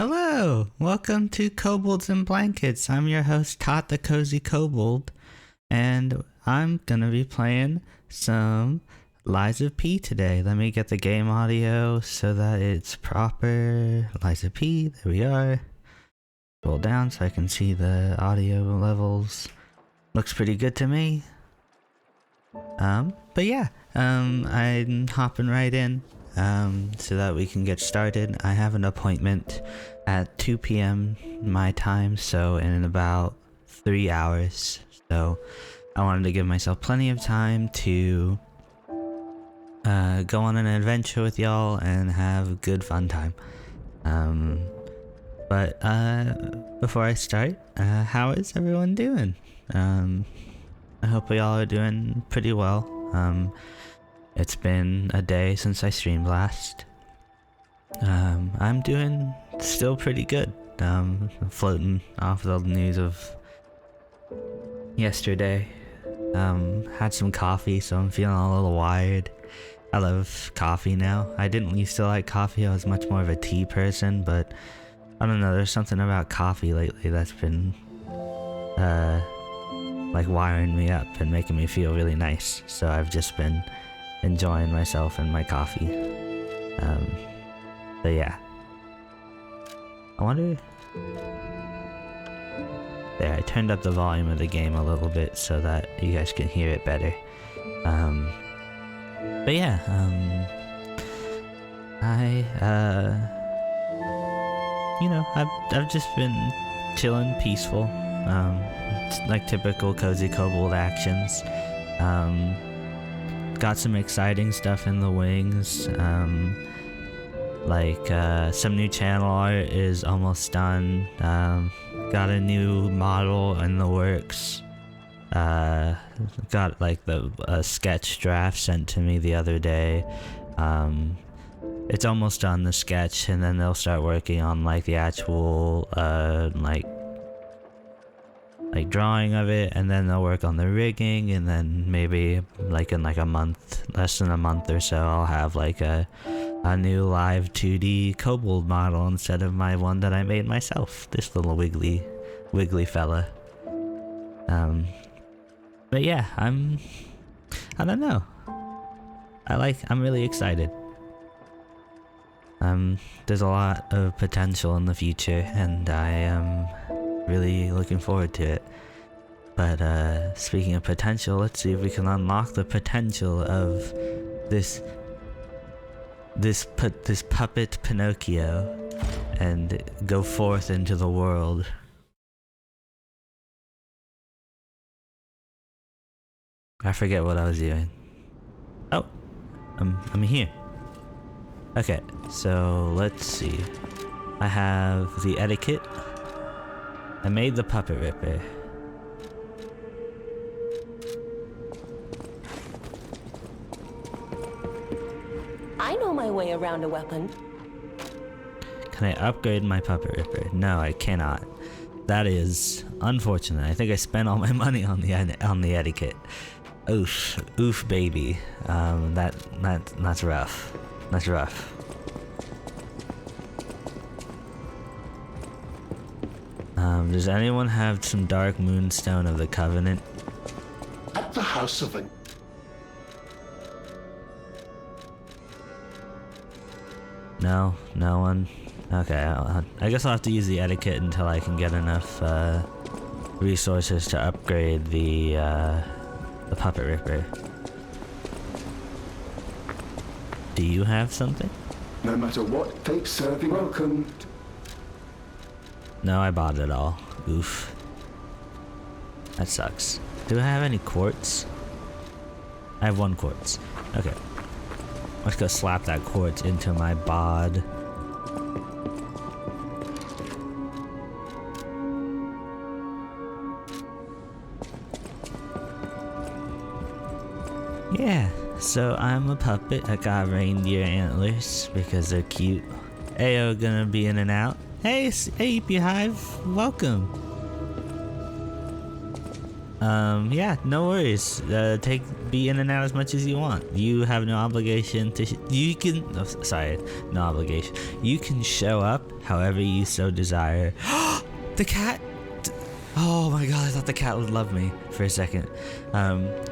Hello! Welcome to Kobolds and Blankets. I'm your host, Todd the KoziKobold, and I'm gonna be playing some Lies of P today. Let me get the game audio so that it's proper. Lies of P, there we are. Scroll down so I can see the audio levels. Looks pretty good to me. But yeah, I'm hopping right in. So that we can get started. I have an appointment at 2 p.m. my time, so in about 3 hours. So I wanted to give myself plenty of time to go on an adventure with y'all and have a good fun time. But before I start, how is everyone doing? I hope y'all are doing pretty well. It's been a day since I streamed last. I'm doing still pretty good. Floating off the news of yesterday. Had some coffee, so I'm feeling a little wired. I love coffee now. I didn't used to like coffee. I was much more of a tea person, but I don't know, there's something about coffee lately that's been like wiring me up and making me feel really nice. So I've just been enjoying myself and my coffee. But yeah. I wonder... There, I turned up the volume of the game a little bit so that you guys can hear it better. But yeah, I've just been chilling, peaceful. Like typical KoziKobold actions. Got some exciting stuff in the wings. Some new channel art is almost done. Got a new model in the works. Got like a sketch draft sent to me the other day. It's almost done, the sketch, and then they'll start working on like the actual like drawing of it, and then they'll work on the rigging, and then maybe like in like a month, less than a month or so, I'll have like a new live 2D Kobold model instead of my one that I made myself. This little wiggly fella. But yeah, I don't know. I'm really excited. There's a lot of potential in the future, and I am really looking forward to it. But speaking of potential, let's see if we can unlock the potential of this puppet Pinocchio and go forth into the world. I forget what I was doing. Oh, I'm here. Okay, so let's see. I have the etiquette. I made the puppet ripper. I know my way around a weapon. Can I upgrade my puppet ripper? No, I cannot. That is unfortunate. I think I spent all my money on the etiquette. Oof, baby. That's rough. That's rough. Does anyone have some Dark Moonstone of the Covenant? At the House of a... No one? Okay, I guess I'll have to use the etiquette until I can get enough resources to upgrade the puppet ripper. Do you have something? No matter what fate serving, welcome. No, I bought it all. Oof. That sucks. Do I have any quartz? I have 1 quartz. Okay. Let's go slap that quartz into my bod. Yeah, so I'm a puppet. I got reindeer antlers because they're cute. Ayo gonna be in and out. Hey, Beehive, welcome. Yeah, no worries. be in and out as much as you want. You have no obligation to. You can. Oh, sorry, no obligation. You can show up however you so desire. The cat. Oh my god, I thought the cat would love me for a second.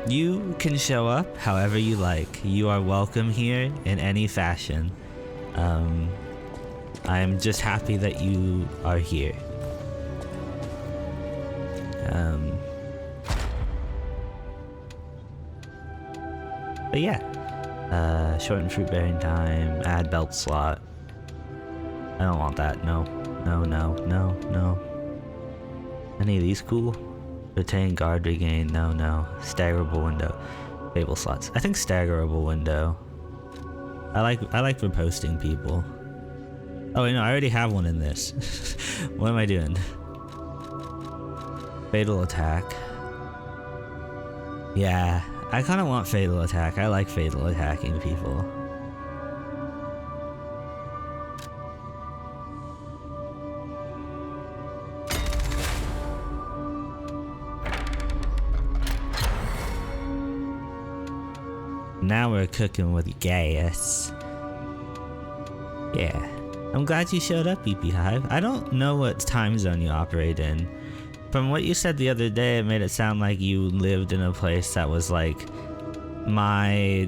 You can show up however you like. You are welcome here in any fashion. I'm just happy that you are here. But yeah, shorten fruit bearing time, add belt slot. I don't want that, no. Any of these cool? Retain guard regain, no. Staggerable window. Fable slots. I think staggerable window. I like riposting people. Oh wait, no, I already have one in this. What am I doing? Fatal attack. Yeah, I kind of want fatal attack. I like fatal attacking people. Now we're cooking with gas. Yeah. I'm glad you showed up, EP Hive. I don't know what time zone you operate in. From what you said the other day, it made it sound like you lived in a place that was like my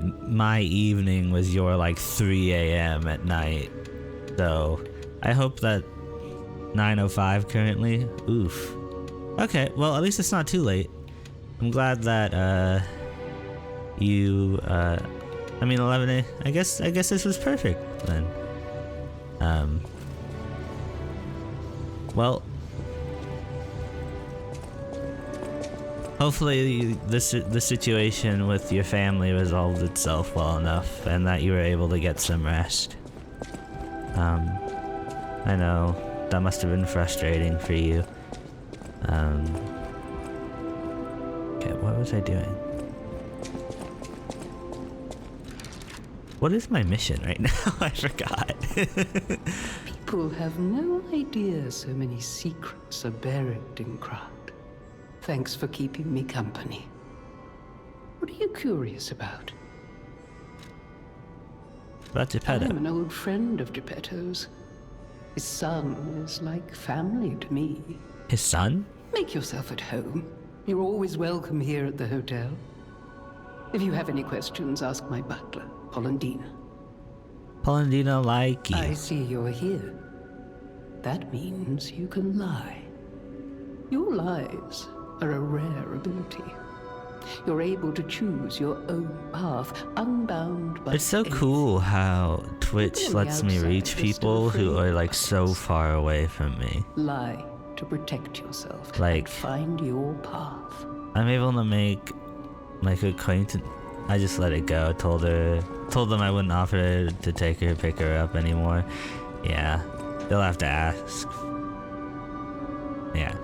evening was your like 3 a.m. at night. So I hope that 9:05 currently. Oof. Okay, well at least it's not too late. I'm glad that you I mean 11 I guess this was perfect then. Well, hopefully the situation with your family resolved itself well enough and that you were able to get some rest. I know that must have been frustrating for you. Okay, what was I doing? What is my mission right now? I forgot. People have no idea so many secrets are buried in Krat. Thanks for keeping me company. What are you curious about? About Geppetto. I'm an old friend of Geppetto's. His son is like family to me. His son? Make yourself at home. You're always welcome here at the hotel. If you have any questions, ask my butler, Polendina. Polendina like you. I see you're here. That means you can lie. Your lies are a rare ability. You're able to choose your own path, unbound by It's so anything. cool how Twitch People on the lets me outside reach are still people who afraid are of like so others. far away from me. Lie to protect yourself. Like- and find your path. I'm able to make like acquaintance. I just let it go. Told them I wouldn't offer to pick her up anymore. Yeah, they'll have to ask. Yeah.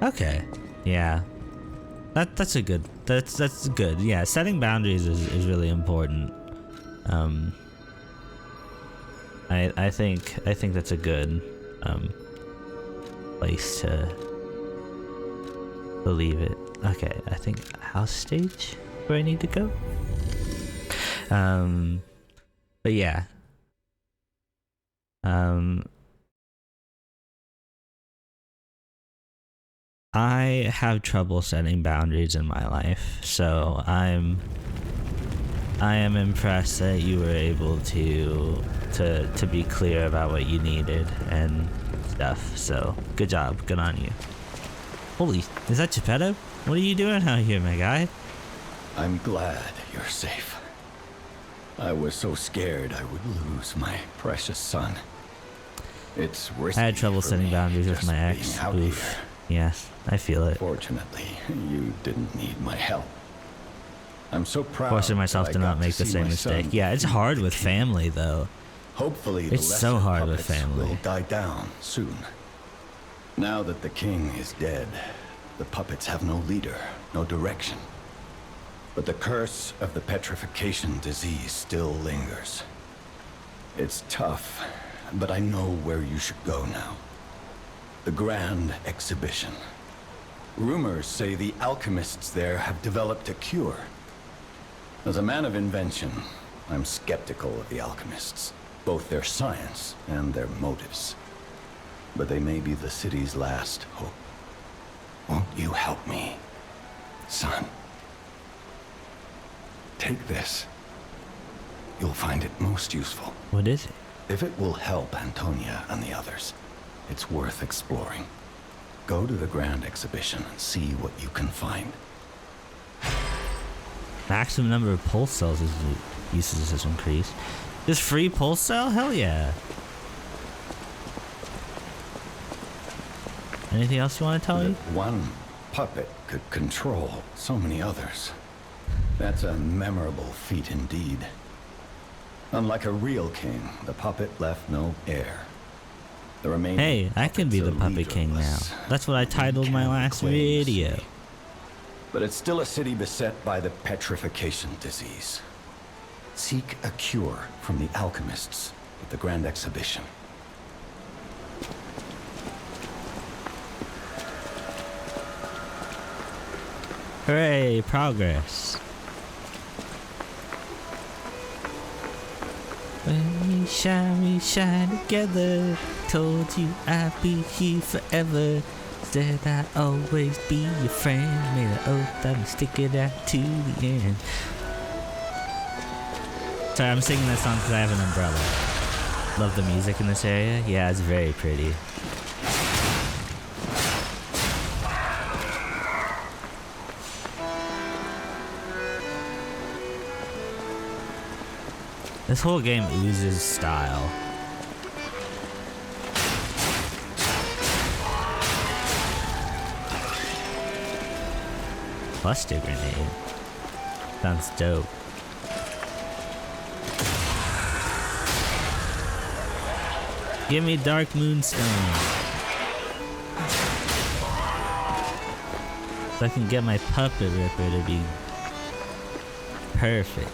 Okay. Yeah. That's good. Yeah, setting boundaries is really important. I think that's a good place to leave it. Okay, I think house stage where I need to go. But yeah. I have trouble setting boundaries in my life, so I am impressed that you were able to be clear about what you needed and stuff. So good job, good on you. Holy, is that Geppetto? What are you doing out here, my guy? I'm glad you're safe. I was so scared I would lose my precious son. It's risky. I had trouble for setting me boundaries with just my being ex. out Oof. here. Yes, I feel it. Fortunately, you didn't need my help. I'm so proud. Forcing myself that to I not got make the see same my mistake. son Yeah, it's defeat hard the with king. family though. Hopefully, It's the so lesser hard with puppets family. will die down soon. Now that the king is dead, the puppets have no leader, no direction. But the curse of the petrification disease still lingers. It's tough, but I know where you should go now. The Grand Exhibition. Rumors say the alchemists there have developed a cure. As a man of invention, I'm skeptical of the alchemists, both their science and their motives. But they may be the city's last hope. Won't you help me, son? Take this. You'll find it most useful. What is it? If it will help Antonia and the others, it's worth exploring. Go to the Grand Exhibition and see what you can find. Maximum number of pulse cells is usage has increased. This free pulse cell? Hell yeah. Anything else you want to tell me? That one puppet could control so many others. That's a memorable feat indeed. Unlike a real king, the puppet left no heir. The remaining Hey, I can be the puppets are puppet king now. leaderless. That's what I titled my last video. But it's still a city beset by the petrification disease. Seek a cure from the alchemists at the Grand Exhibition. Hooray, progress. When we shine together. Told you I'd be here forever. Said I'd always be your friend. Made an oath I'd stick it out to the end. Sorry, I'm singing this song because I have an umbrella. Love the music in this area. Yeah, it's very pretty. This whole game oozes style. Cluster grenade. Sounds dope. Give me Dark Moonstone. So I can get my puppet ripper to be perfect.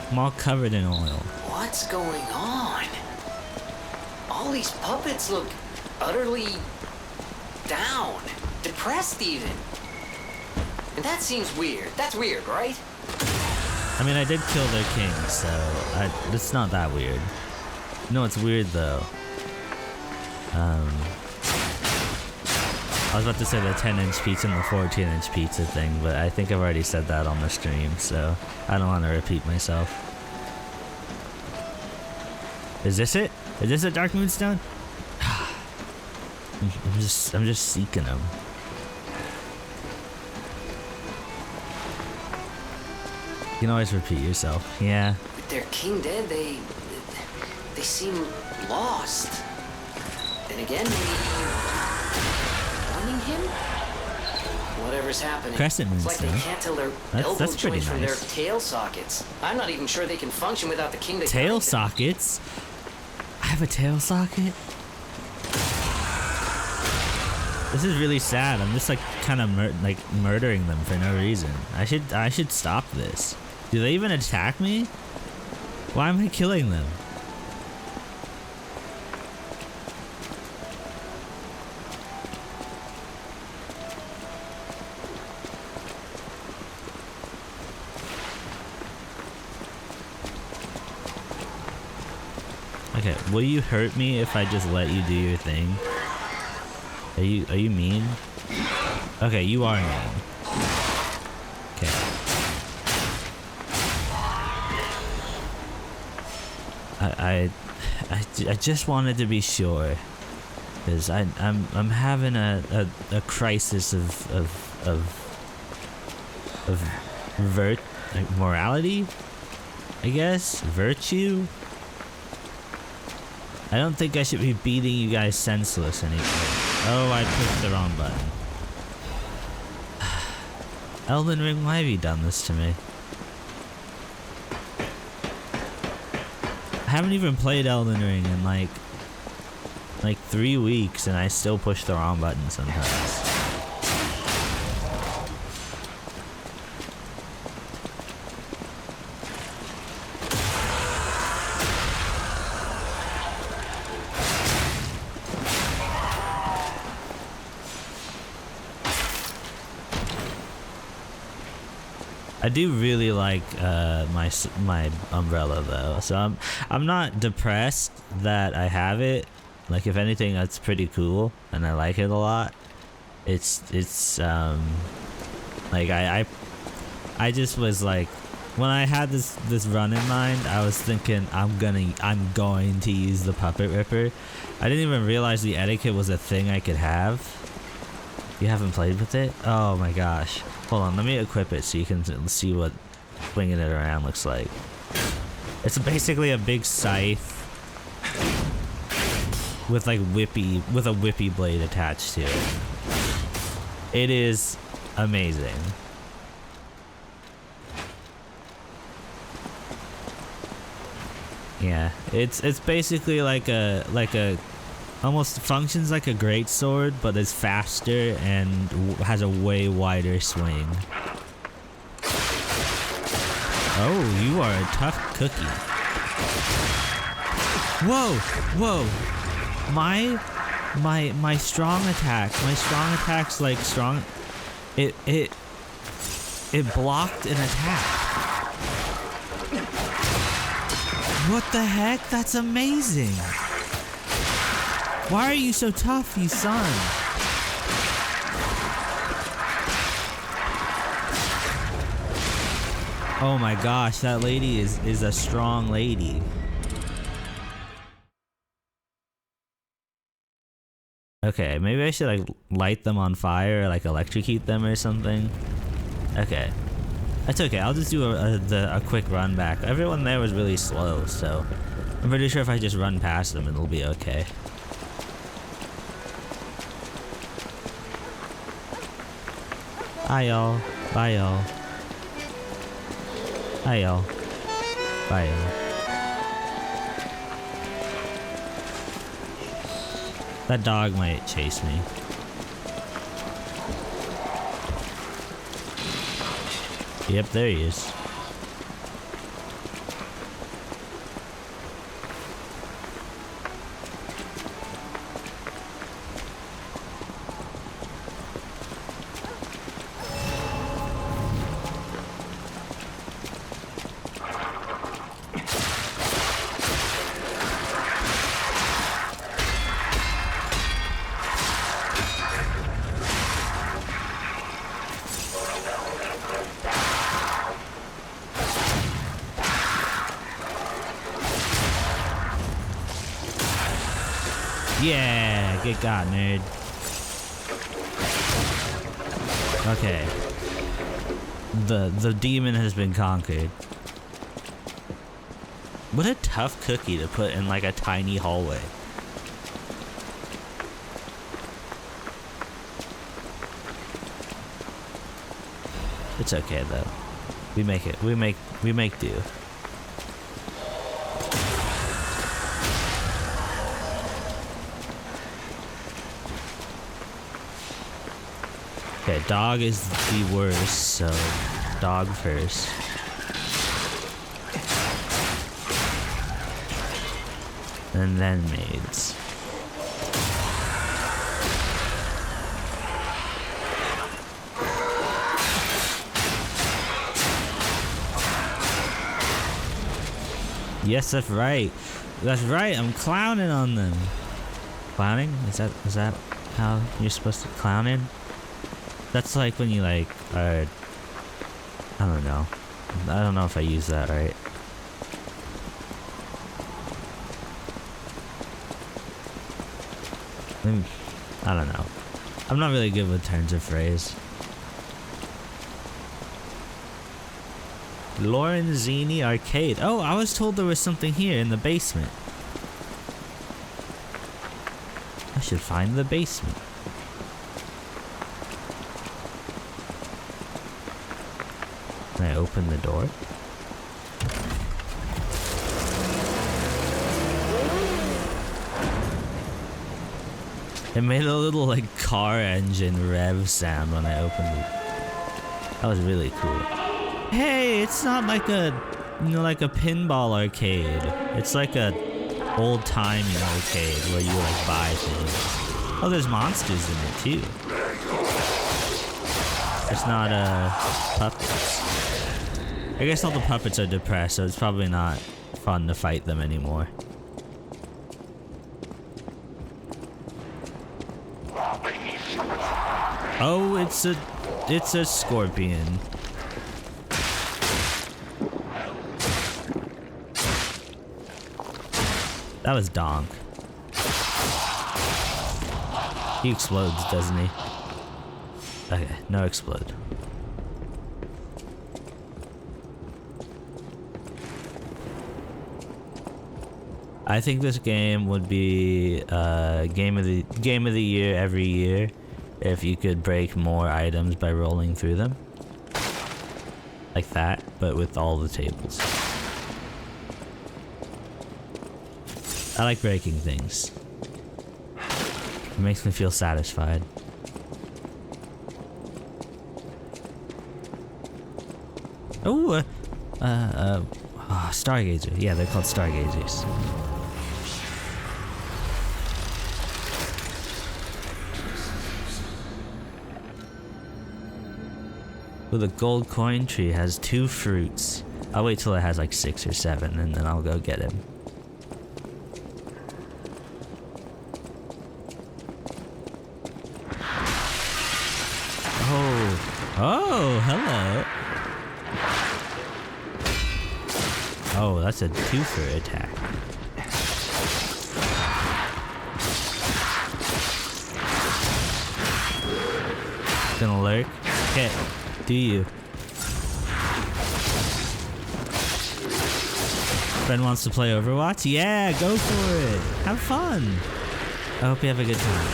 I'm all covered in oil. What's going on? All these puppets look utterly down, depressed even. And that seems weird. That's weird, right? I mean, I did kill their king, so it's not that weird. No, it's weird though. I was about to say the 10-inch pizza and the 14-inch pizza thing, but I think I've already said that on the stream, so I don't want to repeat myself. Is this it? Is this a Dark Moonstone? I'm just seeking them. You can always repeat yourself. Yeah. With their king dead, they seem lost. Then again, maybe wanting him? Whatever's happening. Crescent It's like they Moonstone. can't tell their That's elbow pretty joints from their nice. tail sockets. I'm not even sure they can function without the king to Tail guide them. sockets? I have a tail socket? This is really sad. I'm just like kind of murdering them for no reason. I should stop this. Do they even attack me? Why am I killing them? Okay, will you hurt me if I just let you do your thing? Are you mean? Okay, you are mean. Okay. I just wanted to be sure, because I'm having a crisis of morality, I guess, virtue. I don't think I should be beating you guys senseless anymore. Oh, I pushed the wrong button. Elden Ring, why have you done this to me? I haven't even played Elden Ring in like 3 weeks, and I still push the wrong button sometimes. I do really like my umbrella though, so I'm not depressed that I have it. Like if anything, that's pretty cool, and I like it a lot. It's like I just was like, when I had this run in mind, I was thinking I'm going to use the Puppet Ripper. I didn't even realize the etiquette was a thing I could have. You haven't played with it? Oh my gosh. Hold on, let me equip it so you can see what swinging it around looks like. It's basically a big scythe with like a whippy blade attached to it. It is amazing. Yeah, it's basically like a almost functions like a greatsword, but it's faster and has a way wider swing. Oh, you are a tough cookie. Whoa, whoa. My strong attack's like strong. It blocked an attack. What the heck? That's amazing. Why are you so tough, you son? Oh my gosh, that lady is a strong lady. Okay, maybe I should like light them on fire or like electrocute them or something. Okay. That's okay, I'll just do a quick run back. Everyone there was really slow, so I'm pretty sure if I just run past them, it'll be okay. Hi y'all. Bye y'all. Hi y'all. Bye y'all. That dog might chase me. Yep, there he is. Yeah, get got, nerd. Okay. The demon has been conquered. What a tough cookie to put in like a tiny hallway. It's okay though. We make it. We make do. Okay, dog is the worst, so dog first. And then maids. Yes, that's right. That's right, I'm clowning on them. Clowning? Is that how you're supposed to clown in? That's like when you like are, I don't know. I don't know if I use that right. I don't know. I'm not really good with turns of phrase. Lorenzini Arcade. Oh, I was told there was something here in the basement. I should find the basement. Can I open the door? It made a little like car engine rev sound when I opened it. That was really cool. Hey, it's not like a, you know, like a pinball arcade. It's like a old-timey arcade where you like buy things. Oh, there's monsters in it too. It's not puppets. I guess all the puppets are depressed, so it's probably not fun to fight them anymore. Oh, it's a scorpion. That was Donk. He explodes, doesn't he? Okay, no explode. I think this game would be game of the year every year if you could break more items by rolling through them. Like that, but with all the tables. I like breaking things. It makes me feel satisfied. Oh, Stargazer. Yeah, they're called Stargazers. Well, the gold coin tree has 2 fruits. I'll wait till it has like 6 or 7 and then I'll go get him. Oh, hello. Oh, that's a 2-for attack. Gonna lurk? Okay, do you. Friend wants to play Overwatch? Yeah, go for it. Have fun. I hope you have a good time.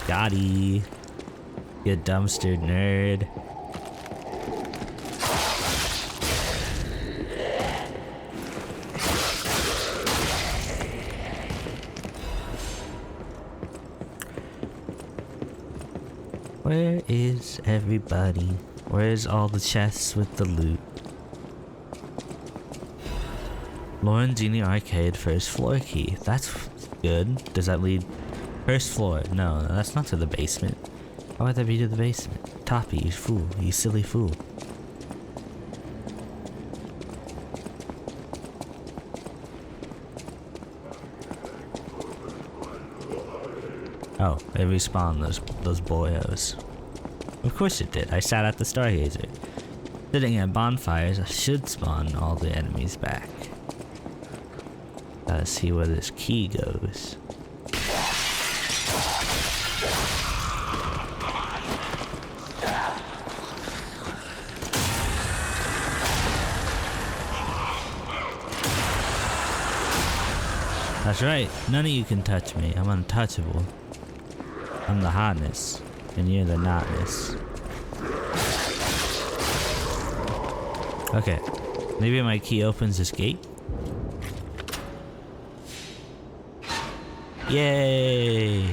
Gotti. You dumpster nerd. Where is everybody? Where's all the chests with the loot? Lorenzini Arcade first floor key. That's good. Does that lead? First floor. No, that's not to the basement. Why would that be to the basement? Toppy, you fool. You silly fool. Oh, it respawned those boyos. Of course it did. I sat at the Stargazer. Sitting at bonfires should spawn all the enemies back. Gotta see where this key goes. That's right, none of you can touch me. I'm untouchable. I'm the hotness, and you're the notness. Okay, maybe my key opens this gate? Yay!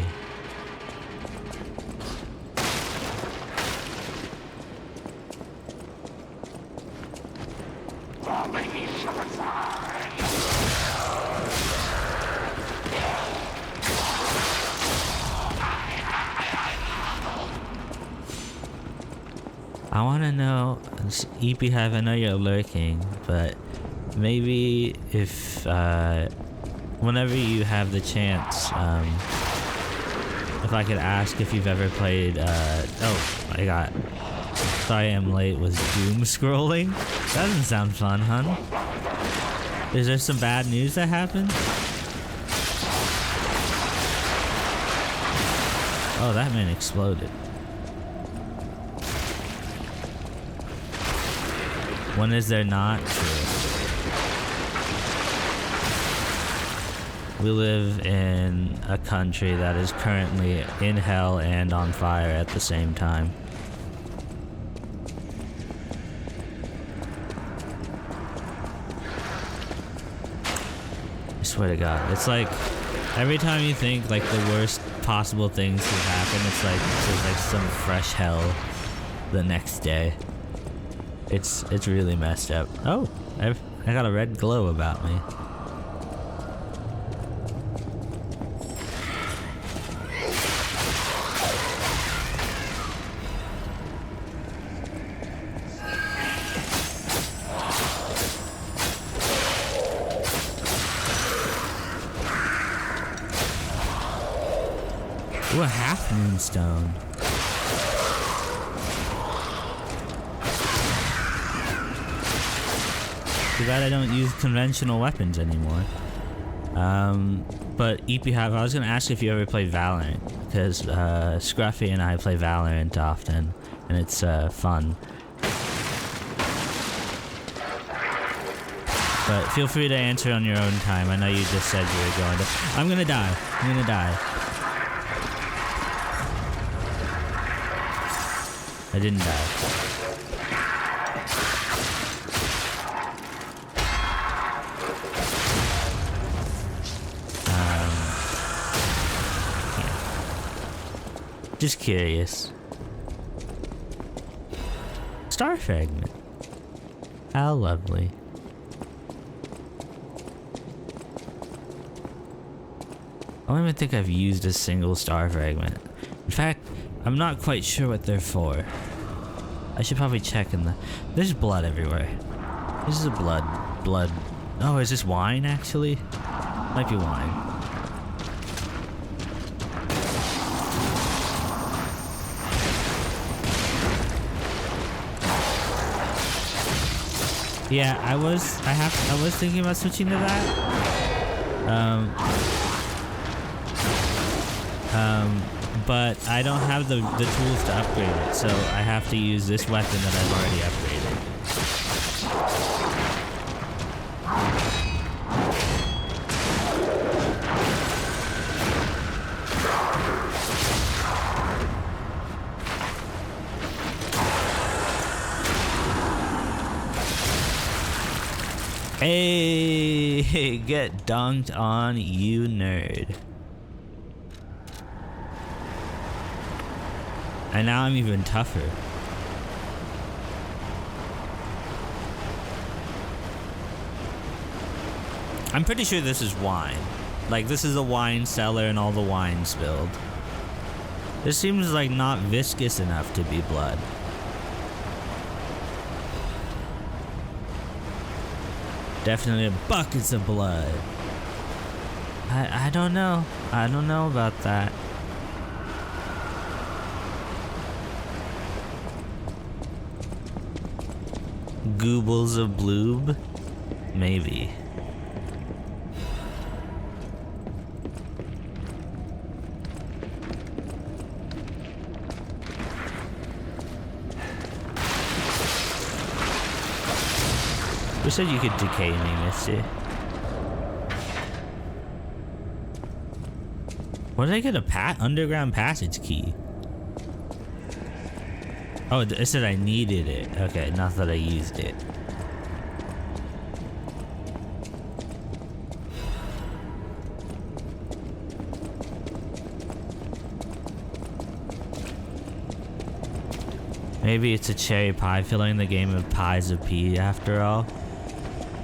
I want to know, EP Hive, I know you're lurking, but maybe if, whenever you have the chance, if I could ask if you've ever played, oh, I got, sorry I'm late, was doom scrolling? That doesn't sound fun, hun. Is there some bad news that happened? Oh, that man exploded. When is there not? We live in a country that is currently in hell and on fire at the same time. I swear to God, it's like every time you think like the worst possible things could happen, it's like there's like some fresh hell the next day. It's really messed up. Oh, I got a red glow about me. Ooh, a half moonstone. Too bad I don't use conventional weapons anymore. But EPHAV, I was gonna ask if you ever play Valorant, because Scruffy and I play Valorant often, and it's fun. But feel free to answer on your own time. I know you just said you were going to. I'm gonna die. I'm gonna die. I didn't die. Yeah. Just curious. Star fragment. How lovely. I don't even think I've used a single star fragment. In fact, I'm not quite sure what they're for. I should probably check in the... There's blood everywhere. This is a blood. Oh, is this wine, actually? Might be wine. Yeah, I was thinking about switching to that. But I don't have the tools to upgrade it, so I have to use this weapon that I've already upgraded. Hey, get dunked on, you nerd. And now I'm even tougher. I'm pretty sure this is wine. Like, this is a wine cellar and all the wine spilled. This seems like not viscous enough to be blood. Definitely buckets of blood. I don't know. I don't know about that. Kobolds of bloob? Maybe. You said you could decay me, Misty. Where did I get a underground passage key? Oh, it said I needed it. Okay, not that I used it. Maybe it's a cherry pie filling the game of pies of pea after all.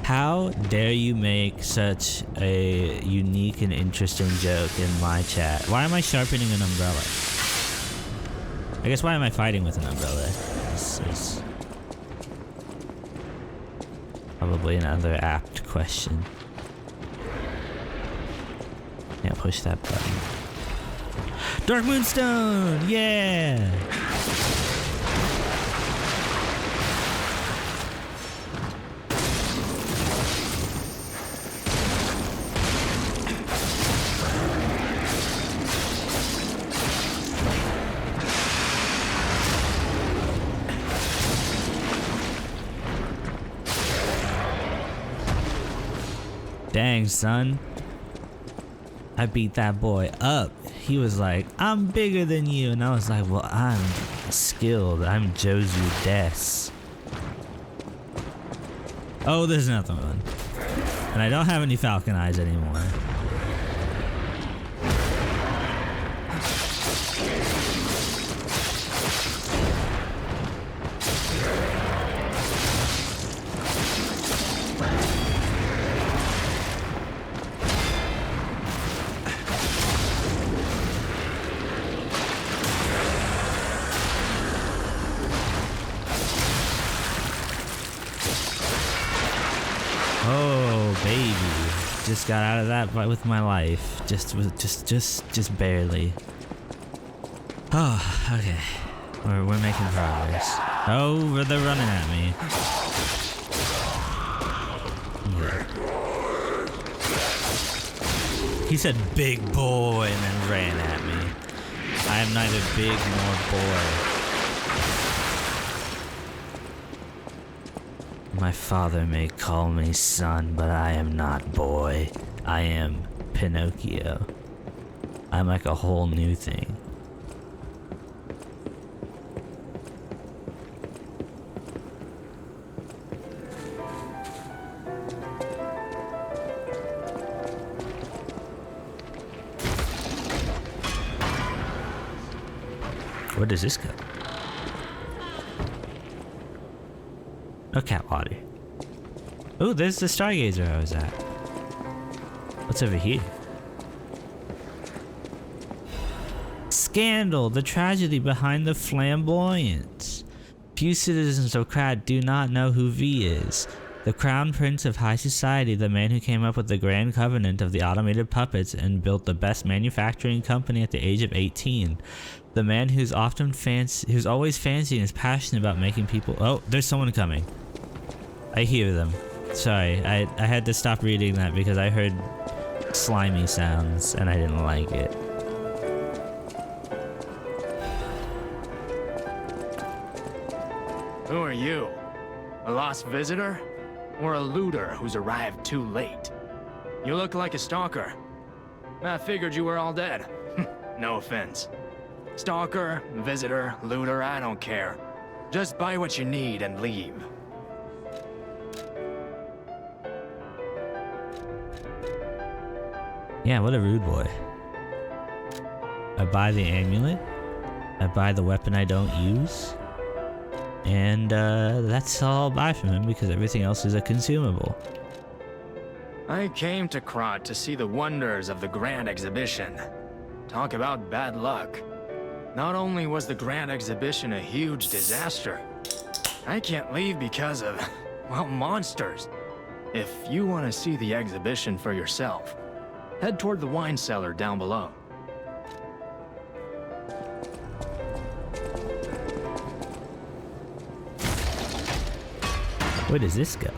How dare you make such a unique and interesting joke in my chat? Why am I sharpening an umbrella? I guess why am I fighting with an umbrella? This is probably another apt question. Yeah, push that button. Dark Moonstone! Yeah! Dang, son. I beat that boy up. He was like, I'm bigger than you. And I was like, well, I'm skilled. I'm Josu Des. Oh, there's another one. And I don't have any falcon eyes anymore. Oh, baby. Just got out of that with my life. Just barely. Oh, okay. We're making progress. Oh, they're running at me. Yeah. He said big boy and then ran at me. I am neither big nor boy. My father may call me son, but I am not boy. I am Pinocchio. I'm like a whole new thing. Where does this go? No cat water. Oh, there's the stargazer I was at. What's over here? Scandal! The tragedy behind the flamboyance. Few citizens of Krat do not know who V is. The crown prince of high society, the man who came up with the grand covenant of the automated puppets and built the best manufacturing company at the age of 18. The man who's always fancy and is passionate about making people— oh, there's someone coming. I hear them. Sorry, I had to stop reading that because I heard slimy sounds and I didn't like it. Who are you? A lost visitor? Or a looter who's arrived too late? You look like a stalker. I figured you were all dead. No offense. Stalker, visitor, looter, I don't care. Just buy what you need and leave. Yeah, what a rude boy. I buy the amulet. I buy the weapon I don't use. And that's all I'll buy from him because everything else is a consumable. I came to Krat to see the wonders of the Grand Exhibition. Talk about bad luck. Not only was the Grand Exhibition a huge disaster, I can't leave because of, well, monsters. If you want to see the exhibition for yourself, head toward the wine cellar down below. Where does this go?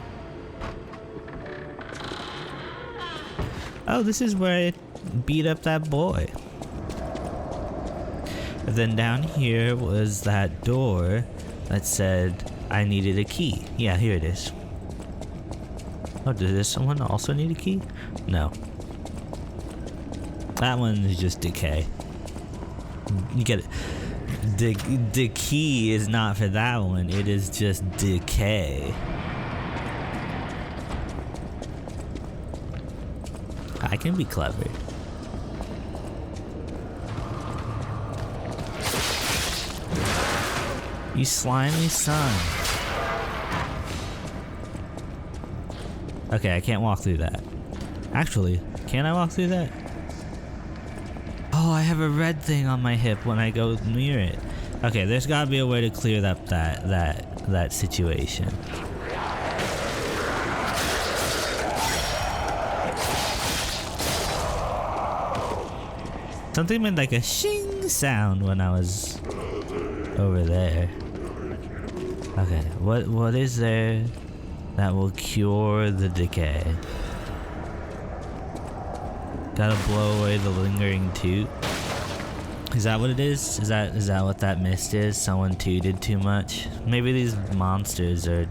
Oh, this is where I beat up that boy. And then down here was that door that said I needed a key. Yeah, here it is. Oh, does this someone also need a key? No. That one is just decay. You get it. The key is not for that one, it is just decay. I can be clever. You slimy son. Okay, I can't walk through that. Actually, can I walk through that? Oh, I have a red thing on my hip when I go near it. Okay, there's gotta be a way to clear up that situation. Something made like a shing sound when I was over there. Okay, what is there that will cure the decay? Gotta blow away the lingering toot. Is that what it is? Is that what that mist is? Someone tooted too much? Maybe these monsters are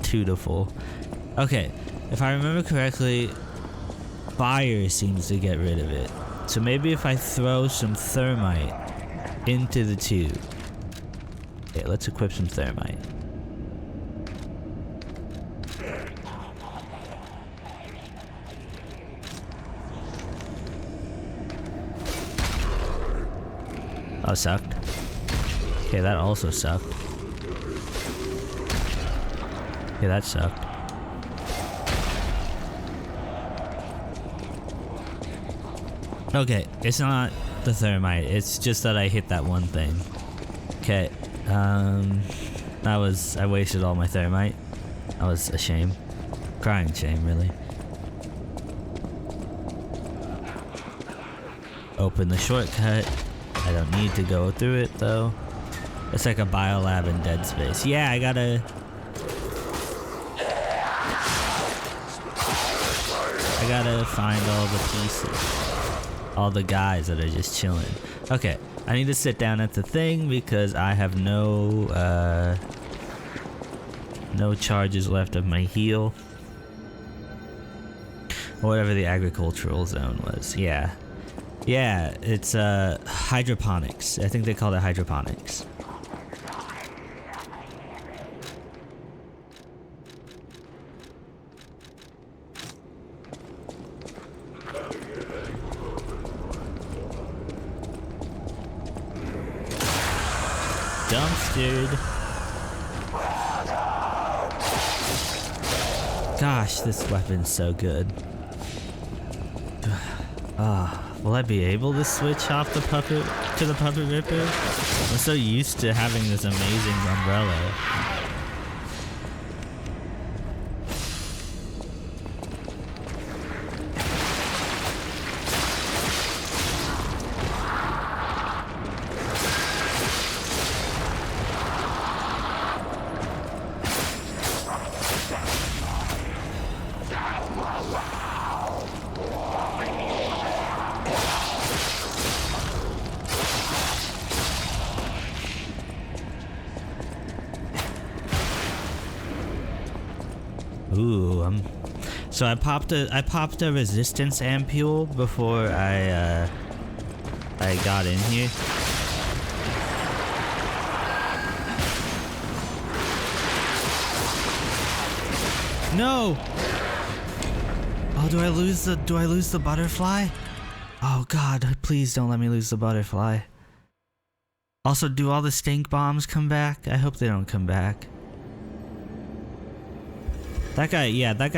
tootiful. Okay, if I remember correctly, fire seems to get rid of it. So maybe if I throw some thermite into the tube. Okay, let's equip some thermite. Oh, sucked. Okay, that also sucked. Okay, that sucked. Okay, it's not the thermite, it's just that I hit that one thing. Okay, I wasted all my thermite. That was a shame. Crying shame, really. Open the shortcut. I don't need to go through it though. It's like a biolab in Dead Space. Yeah, I gotta find all the pieces. All the guys that are just chilling. Okay, I need to sit down at the thing because I have no charges left of my heal. Or whatever the agricultural zone was. Yeah. Yeah, it's hydroponics. I think they call it hydroponics. Dumpstered. Gosh, this weapon's so good. Will I be able to switch off the puppet to the puppet ripper? I'm so used to having this amazing umbrella. Ooh, so I popped a resistance ampule before I got in here. No! Oh, do I lose the butterfly? Oh god, please don't let me lose the butterfly. Also, do all the stink bombs come back? I hope they don't come back. That guy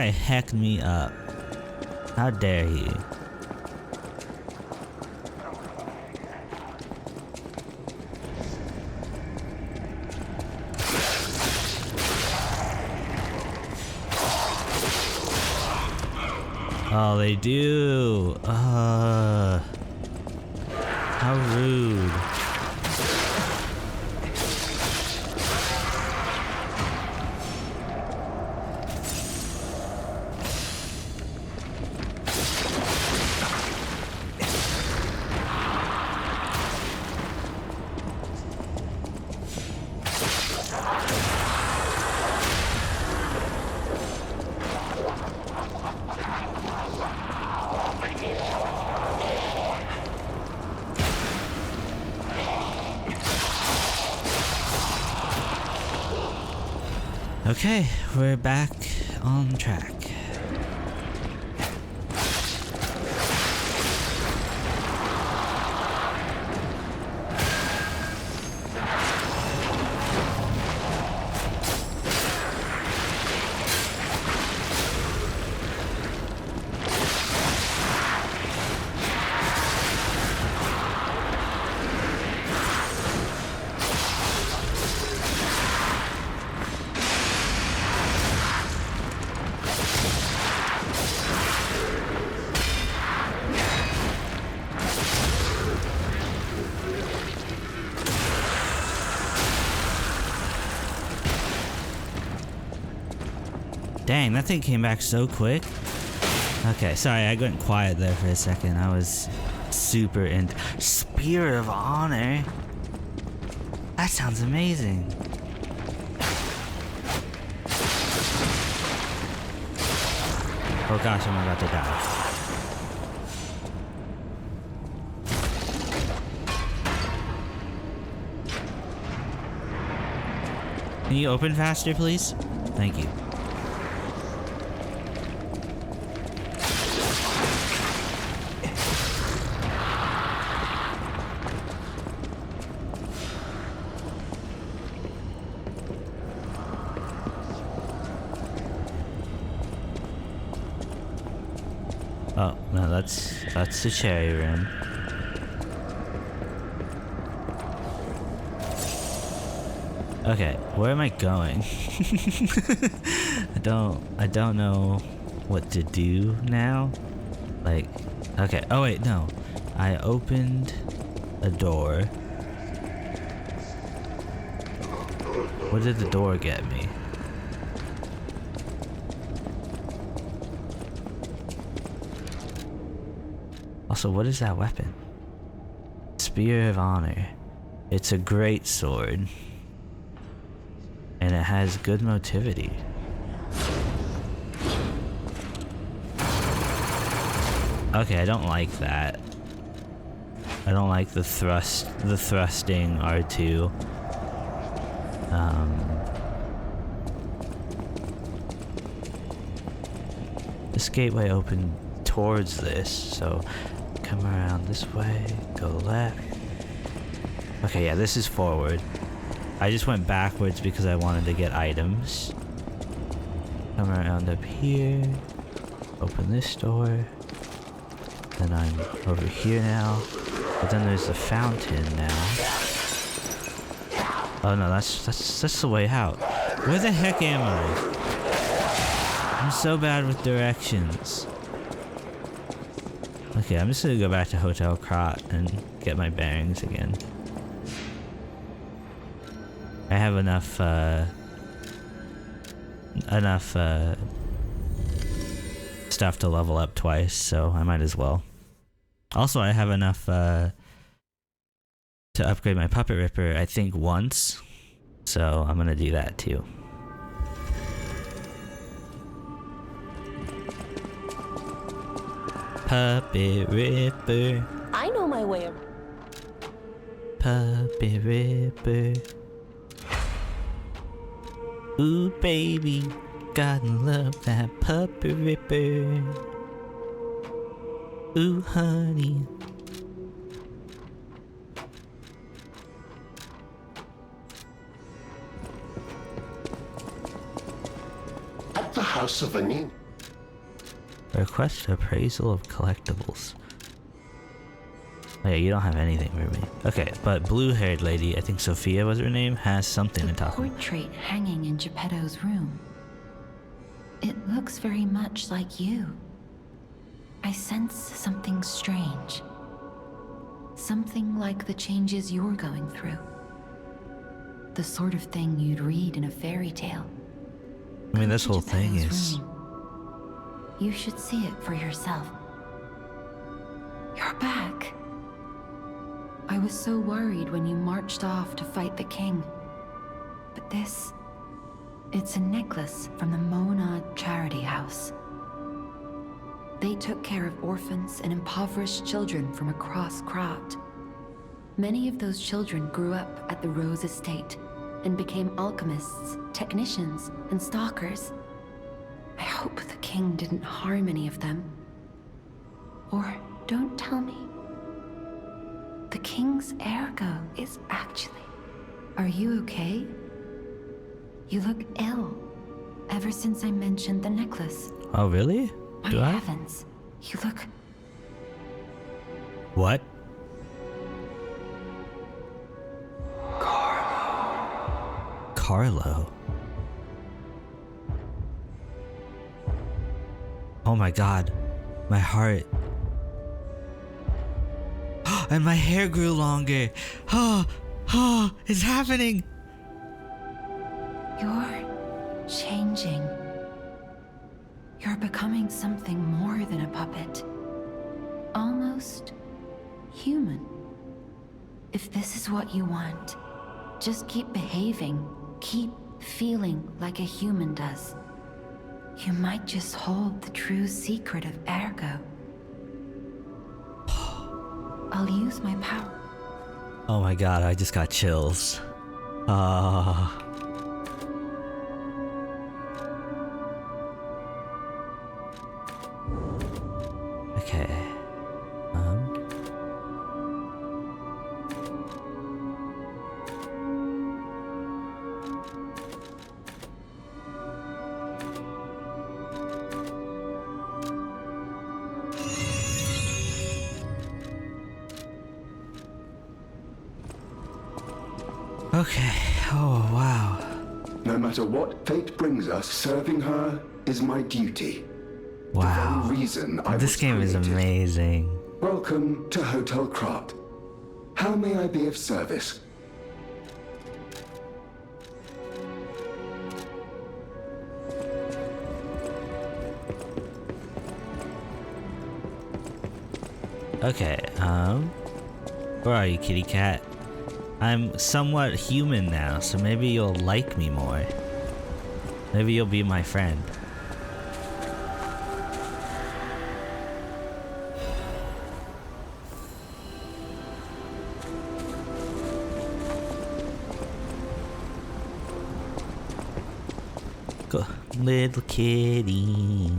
hecked me up. How dare he? Oh, they do. How rude. Okay, we're back on track. Dang, that thing came back so quick. Okay, sorry, I went quiet there for a second. I was super into Spirit of Honor. That sounds amazing. Oh gosh, I'm about to die. Can you open faster, please? Thank you. Oh, no, that's the cherry room. Okay, where am I going? I don't know what to do now. Like, okay, oh wait, no. I opened a door. What did the door get me? Also, what is that weapon? Spear of Honor. It's a great sword. And it has good motivity. Okay, I don't like that. I don't like the thrusting R2. This gateway opened towards this, so come around this way, go left. Okay, yeah, this is forward. I just went backwards because I wanted to get items. Come around up here, open this door. Then I'm over here now. But then there's the fountain now. Oh no, that's the way out. Where the heck am I? I'm so bad with directions. Okay, I'm just gonna go back to Hotel Krot and get my bearings again. I have enough stuff to level up twice, so I might as well. Also, I have enough to upgrade my Puppet Ripper, I think once, so I'm gonna do that too. Puppet Ripper. I know my way around. Puppet Ripper. Ooh, baby, gotta love that Puppet Ripper. Ooh, honey. At the house of a new... Request appraisal of collectibles. Oh yeah, you don't have anything for me. Okay, but blue-haired lady, I think Sophia was her name, has something to talk about. Portrait hanging in Geppetto's room. It looks very much like you. I sense something strange. Something like the changes you're going through. The sort of thing you'd read in a fairy tale. I mean, this whole thing is... You should see it for yourself. You're back. I was so worried when you marched off to fight the king. But this... it's a necklace from the Monad Charity House. They took care of orphans and impoverished children from across Krot. Many of those children grew up at the Rose Estate and became alchemists, technicians, and stalkers. I hope the king didn't harm any of them. Or don't tell me. The king's ergo is actually... Are you okay? You look ill, ever since I mentioned the necklace. Oh, really? Do My I? heavens, you look... What? Carlo. Oh my god. My heart. And my hair grew longer. Oh, it's happening. You're changing. You're becoming something more than a puppet. Almost human. If this is what you want, just keep behaving. Keep feeling like a human does. You might just hold the true secret of ergo. I'll use my power. Oh my god, I just got chills. Okay. Okay. Oh, wow. No matter what fate brings us, serving her is my duty. Wow. The very reason I This was game is created. amazing. Welcome to Hotel Krot. How may I be of service? Okay, where are you, kitty cat? I'm somewhat human now, so maybe you'll like me more. Maybe you'll be my friend. Go, little kitty.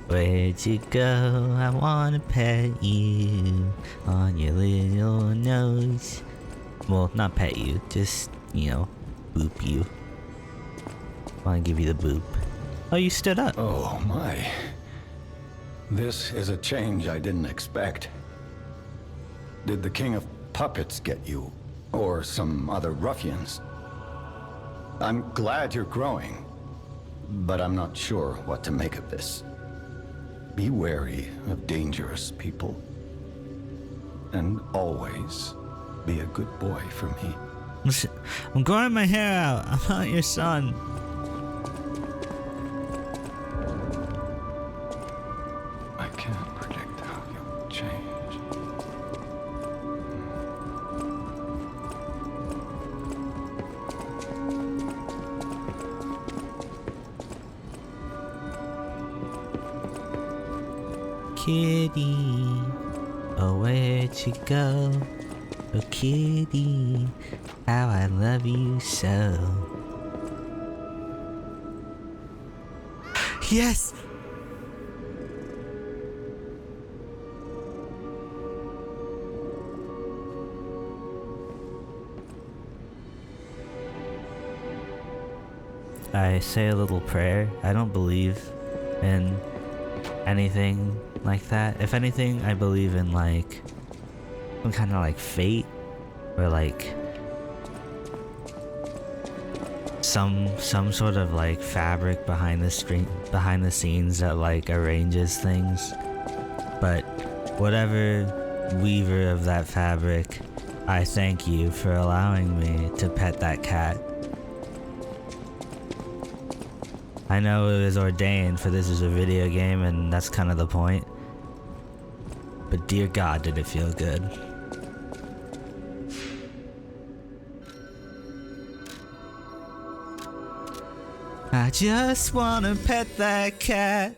Where'd you go? I wanna pet you on your little nose. Well, not pet you, just, you know, boop you. Wanna give you the boop. Oh, you stood up. Oh my. This is a change I didn't expect. Did the King of Puppets get you? Or some other ruffians? I'm glad you're growing, but I'm not sure what to make of this. Be wary of dangerous people. And always be a good boy for me. I'm growing my hair out. I'm not your son. I can't predict how you'll change. Kitty, oh where'd you go? Oh kitty, how I love you so. Yes! I say a little prayer. I don't believe in anything like that. If anything, I believe in like some kind of like fate, or like some sort of like fabric behind the scenes that like arranges things. But whatever weaver of that fabric, I thank you for allowing me to pet that cat. I know it was ordained for this is a video game, and that's kind of the point. But dear God, did it feel good. I just wanna pet that cat.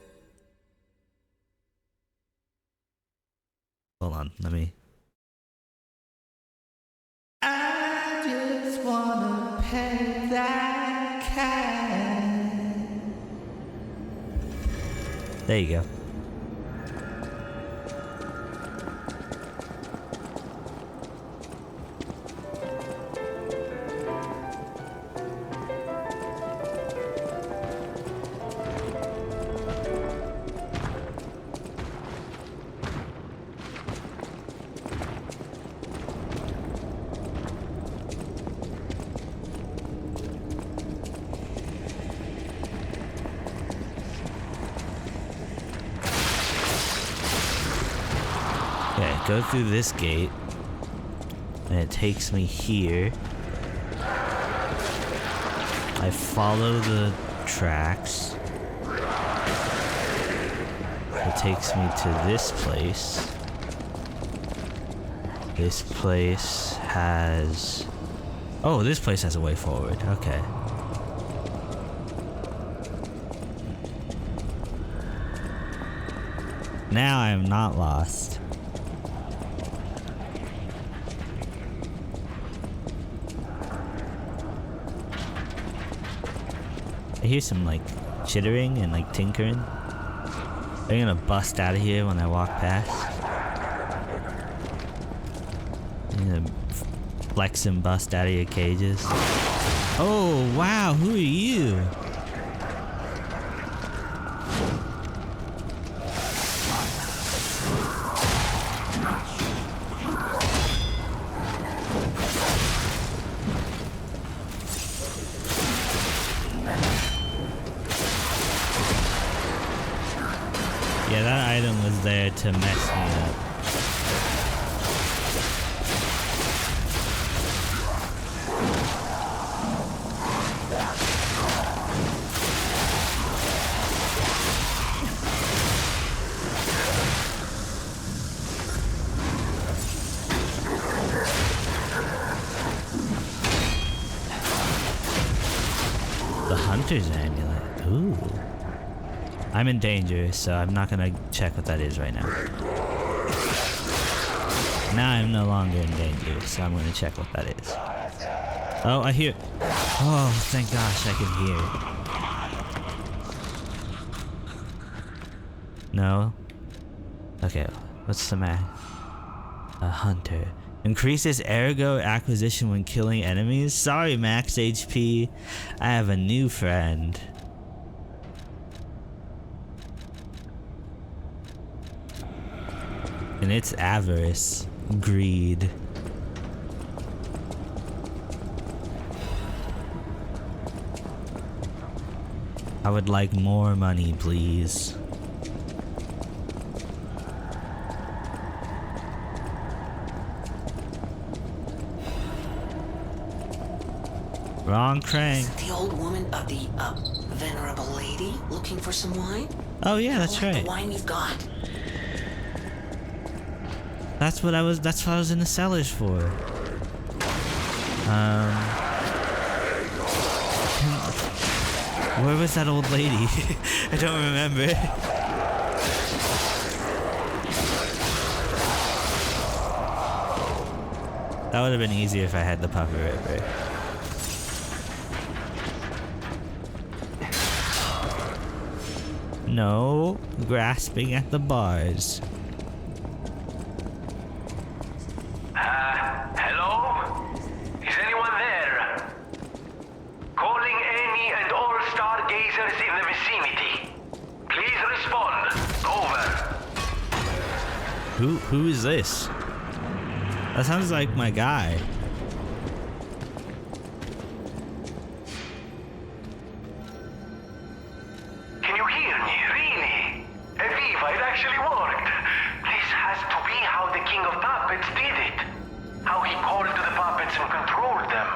Hold on, let me. I just wanna pet that cat. There you go. Go through this gate, and it takes me here. I follow the tracks. It takes me to this place. This place has... Oh, this place has a way forward. Okay. Now I am not lost. I hear some like chittering and like tinkering. They're gonna bust out of here when I walk past. I'm gonna flex and bust out of your cages. Oh wow, who are you? Yeah, that item was there to mess me up. Hunter's amulet. Ooh. I'm in danger, so I'm not gonna check what that is right now. Now I'm no longer in danger, so I'm gonna check what that is. Oh, I hear. Oh, thank gosh, I can hear. No. Okay, what's the matter? A hunter. Increases ergo acquisition when killing enemies? Sorry, max HP. I have a new friend. And it's avarice. Greed. I would like more money, please. Wrong crank. The old woman, the venerable lady, looking for some wine? Oh yeah, that's like right. The wine we've got. That's what I was in the cellars for. Where was that old lady? I don't remember. That would have been easier if I had the puppet ripper. No, grasping at the bars. Hello? Is anyone there? Calling any and all stargazers in the vicinity. Please respond. Over. Who is this? That sounds like my guy. Can you hear me? Really? Aviva, it actually worked. This has to be how the King of Puppets did it. How he called to the puppets and controlled them.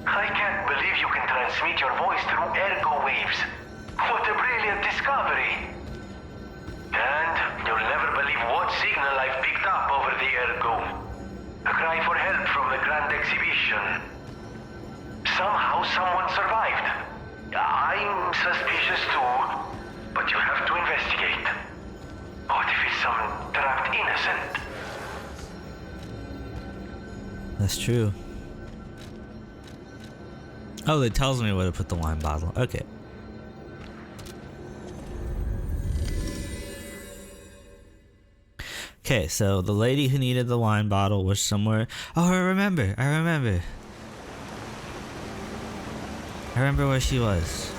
I can't believe you can transmit your voice through ergo waves. What a brilliant discovery. And you'll never believe what signal I've picked up over the ergo. A cry for help from the Grand Exhibition. Somehow someone survived. I'm suspicious too, but you have to investigate. What if it's some trapped innocent? That's true. Oh, it tells me where to put the wine bottle. Okay. Okay, so the lady who needed the wine bottle was somewhere. Oh, I remember where she was.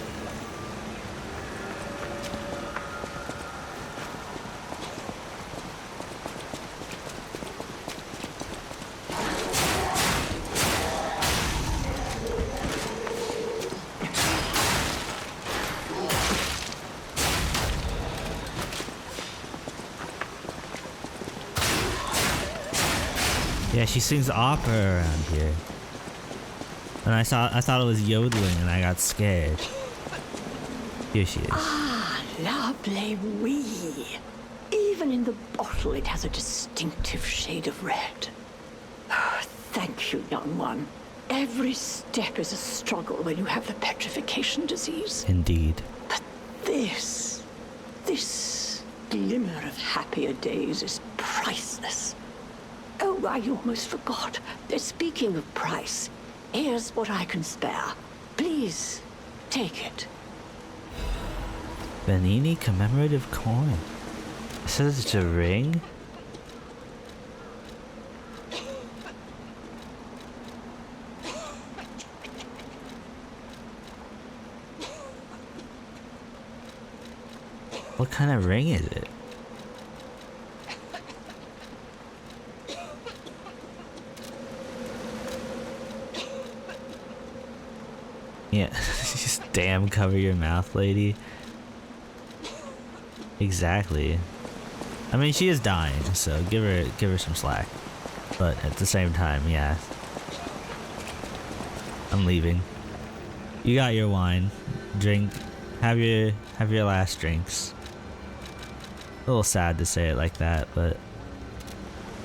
Yeah, she sings opera around here. And I thought it was yodeling and I got scared. Here she is. Ah, lovely wee. Even in the bottle it has a distinctive shade of red. Oh, thank you, young one. Every step is a struggle when you have the petrification disease. Indeed. But this glimmer of happier days is priceless. Oh, I almost forgot. Speaking of price, here's what I can spare. Please, take it. Benini commemorative coin. It says it's a ring? What kind of ring is it? Yeah, just damn cover your mouth, lady. Exactly. I mean, she is dying, so give her some slack. But at the same time, yeah. I'm leaving. You got your wine. Drink. Have your last drinks. A little sad to say it like that, but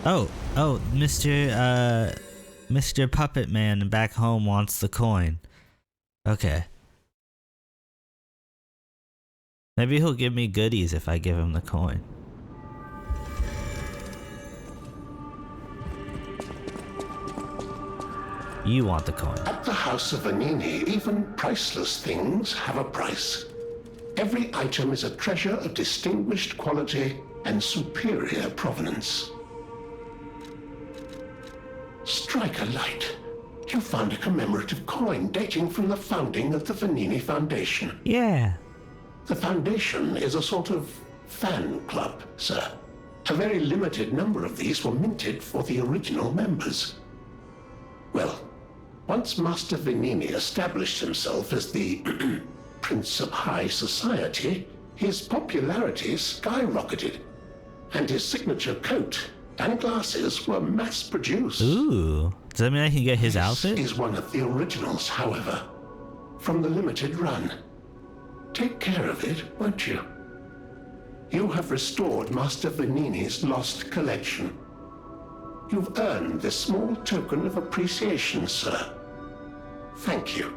oh, Mr. Puppet Man back home wants the coin. Okay. Maybe he'll give me goodies if I give him the coin. You want the coin. At the House of Vanini, even priceless things have a price. Every item is a treasure of distinguished quality and superior provenance. Strike a light. You found a commemorative coin dating from the founding of the Vanini Foundation. Yeah. The Foundation is a sort of fan club, sir. A very limited number of these were minted for the original members. Well, once Master Vanini established himself as the Prince of High Society, his popularity skyrocketed, and his signature coat and glasses were mass-produced. Ooh, does that mean I can get his outfit? This is one of the originals, however, from the limited run. Take care of it, won't you? You have restored Master Vanini's lost collection. You've earned this small token of appreciation, sir. Thank you.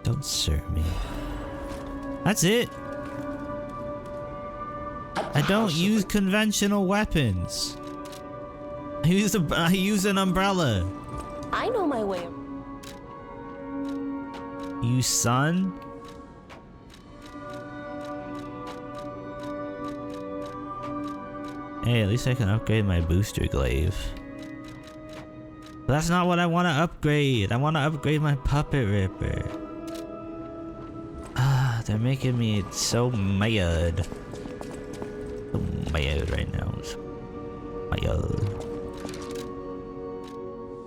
Don't sir me. That's it. I don't use conventional weapons. I use an umbrella. I know my way. You son? Hey, at least I can upgrade my booster glaive. But that's not what I want to upgrade. I want to upgrade my puppet ripper. Ah, they're making me so mad. So mad right now. Mad.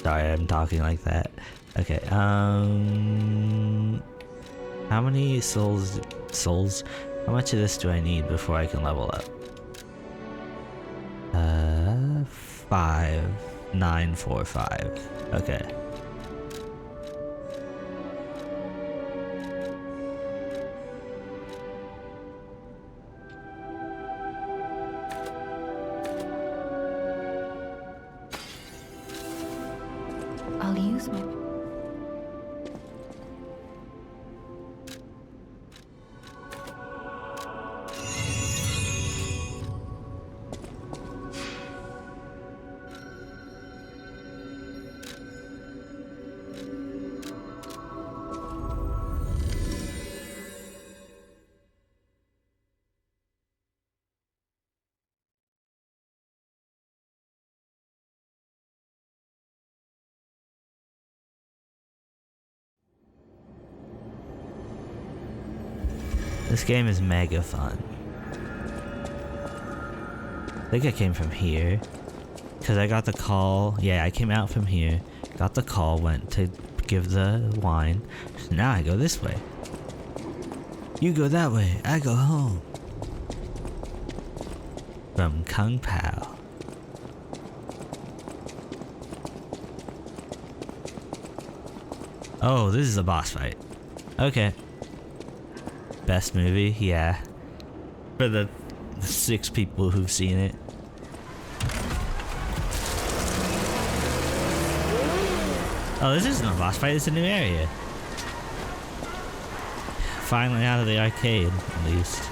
Sorry, I'm talking like that. Okay, how many souls? How much of this do I need before I can level up? 5, 9, 4, 5. Okay. I'll use my... This game is mega fun. I think I came from here. Because I got the call. Yeah, I came out from here. Got the call, went to give the wine. So now I go this way. You go that way, I go home. From Kung Pao. Oh, this is a boss fight. Okay. Best movie? Yeah. For the 6 people who've seen it. Oh, this isn't a boss fight, it's a new area. Finally out of the arcade, at least.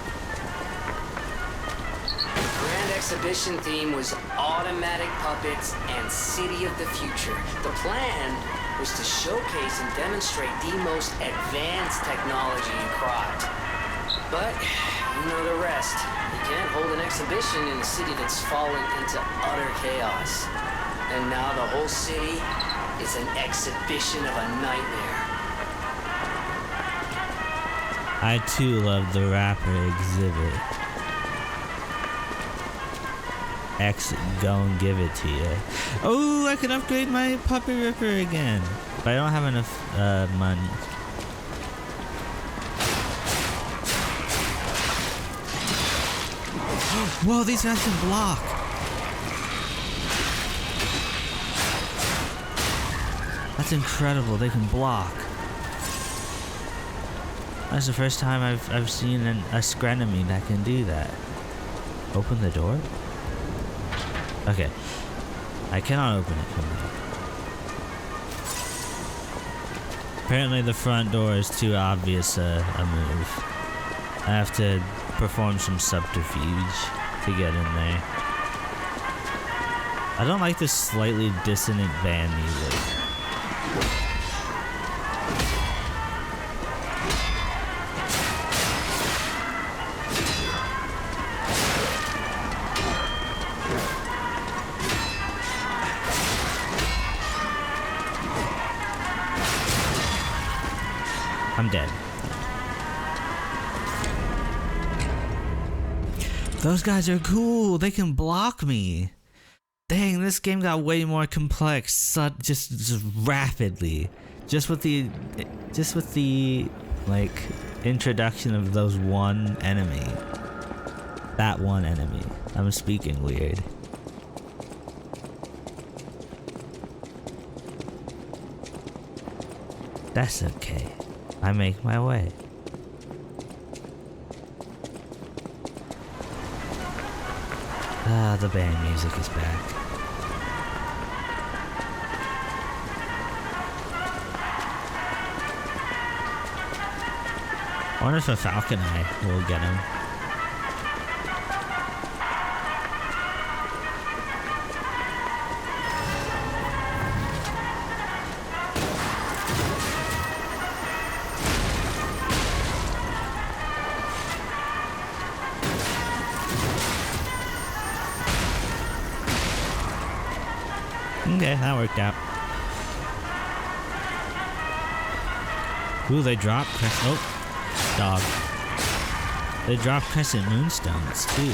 The Grand Exhibition theme was automatic puppets and City of the Future. The plan was to showcase and demonstrate the most advanced technology in Krot. But, you know the rest. You can't hold an exhibition in a city that's fallen into utter chaos. And now the whole city is an exhibition of a nightmare. I too love the rapper exhibit. X, go and give it to you. Oh, I can upgrade my puppet ripper again. But I don't have enough money. Whoa, these guys can block. That's incredible, they can block. That's the first time I've seen a Screnemy that can do that. Open the door? Okay. I cannot open it from here. Apparently the front door is too obvious a move. I have to perform some subterfuge to get in there. I don't like this slightly dissonant band music. I'm dead. Those guys are cool. They can block me. Dang, this game got way more complex just rapidly. Just with the like introduction of those one enemy. That one enemy. I'm speaking weird. That's okay. I make my way. Ah, the band music is back. I wonder if a falcon eye will get him. Okay, that worked out. Ooh, they dropped oh, dog. They dropped crescent moonstones too.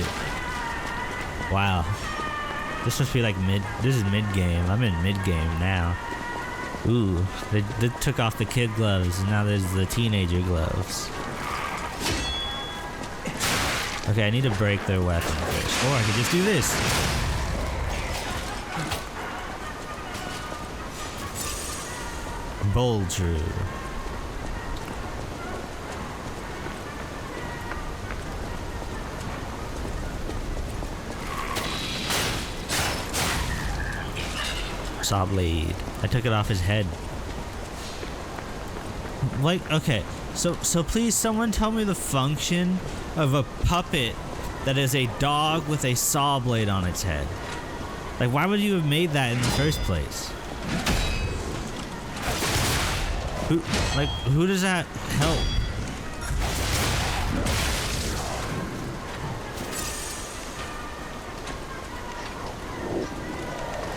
Wow. This must be like this is mid-game. I'm in mid-game now. Ooh, they took off the kid gloves and now there's the teenager gloves. Okay, I need to break their weapon first. Or I could just do this. Bold true. Saw blade. I took it off his head. Like, okay, so please someone tell me the function of a puppet that is a dog with a saw blade on its head. Like, why would you have made that in the first place? Who does that help?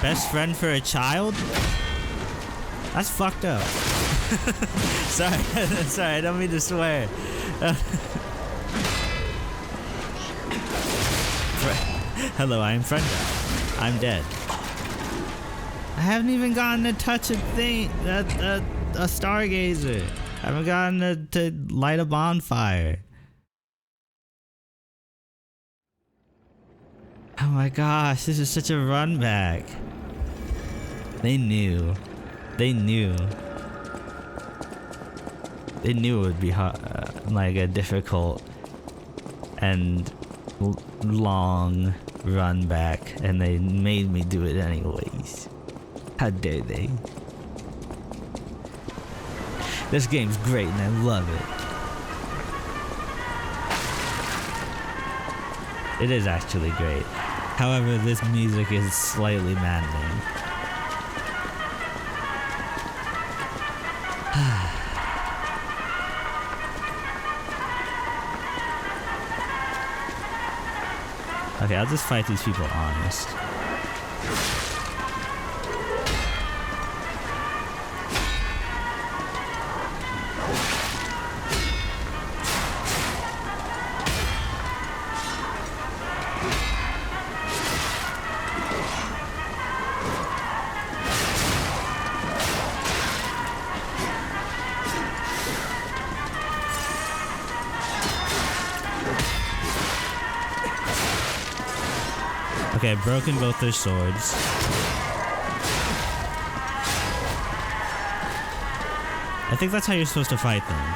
Best friend for a child? That's fucked up. Sorry, I don't mean to swear. Hello, I am Frenda. I'm dead. I haven't even gotten to touch a thing. A stargazer. I haven't gotten to light a bonfire. Oh my gosh, this is such a run back. They knew. They knew it would be hard, like a difficult and long run back, and they made me do it anyways. How dare they? This game's great and I love it. It is actually great. However, this music is slightly maddening. Okay, I'll just fight these people honest. Okay, I've broken both their swords. I think that's how you're supposed to fight them.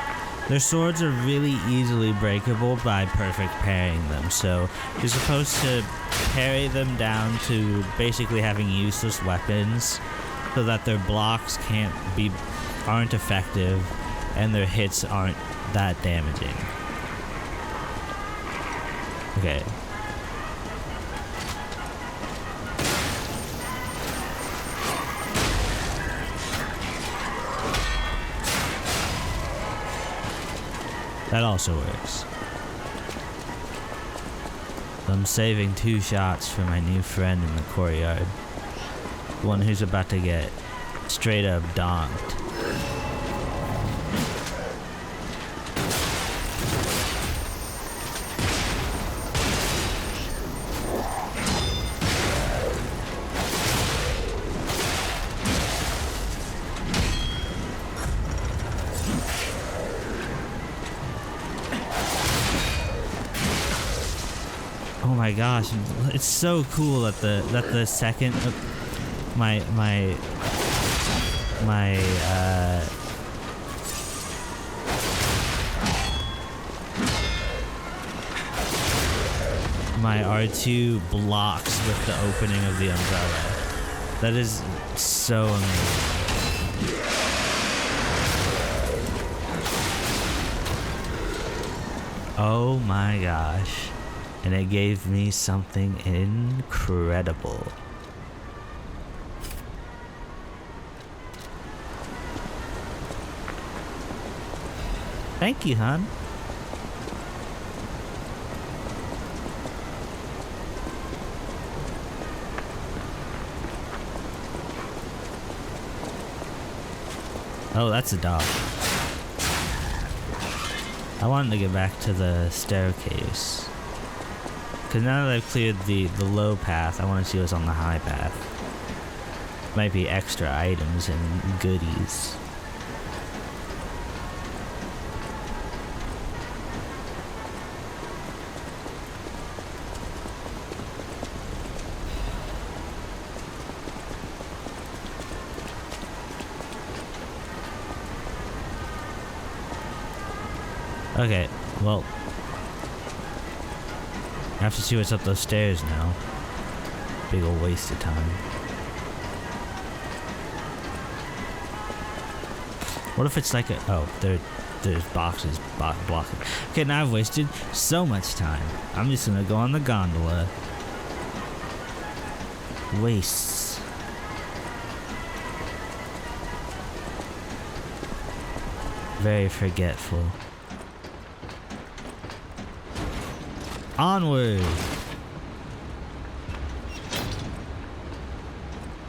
Their swords are really easily breakable by perfect parrying them, so you're supposed to parry them down to basically having useless weapons so that their blocks aren't effective and their hits aren't that damaging. Okay. That also works. I'm saving 2 shots for my new friend in the courtyard. One who's about to get straight up donked. Oh my gosh, it's so cool that the second my R2 blocks with the opening of the umbrella. That is so amazing. Oh my gosh. And it gave me something incredible. Thank you, hon. Oh, that's a dog. I wanted to get back to the staircase. Because now that I've cleared the low path, I want to see what's on the high path. Might be extra items and goodies. Okay, well, I have to see what's up those stairs now. Big ol' waste of time. What if it's like a... Oh, there's boxes blocking. Okay, now I've wasted so much time. I'm just gonna go on the gondola. Wastes. Very forgetful. Onward!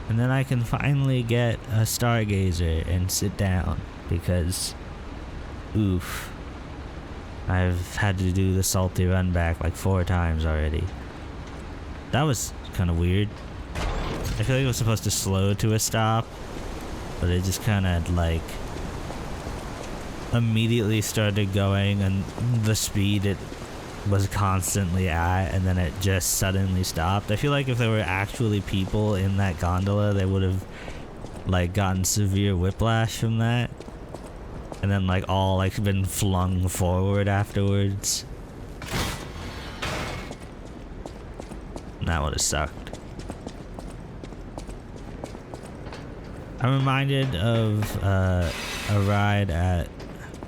And then I can finally get a stargazer and sit down, because oof, I've had to do the salty run back like 4 times already. That was kind of weird. I feel like it was supposed to slow to a stop, but it just kind of like immediately started going, and the speed it was constantly at, and then it just suddenly stopped. I feel like if there were actually people in that gondola, they would have like gotten severe whiplash from that, and then like all like been flung forward afterwards. And that would have sucked. I'm reminded of a ride at,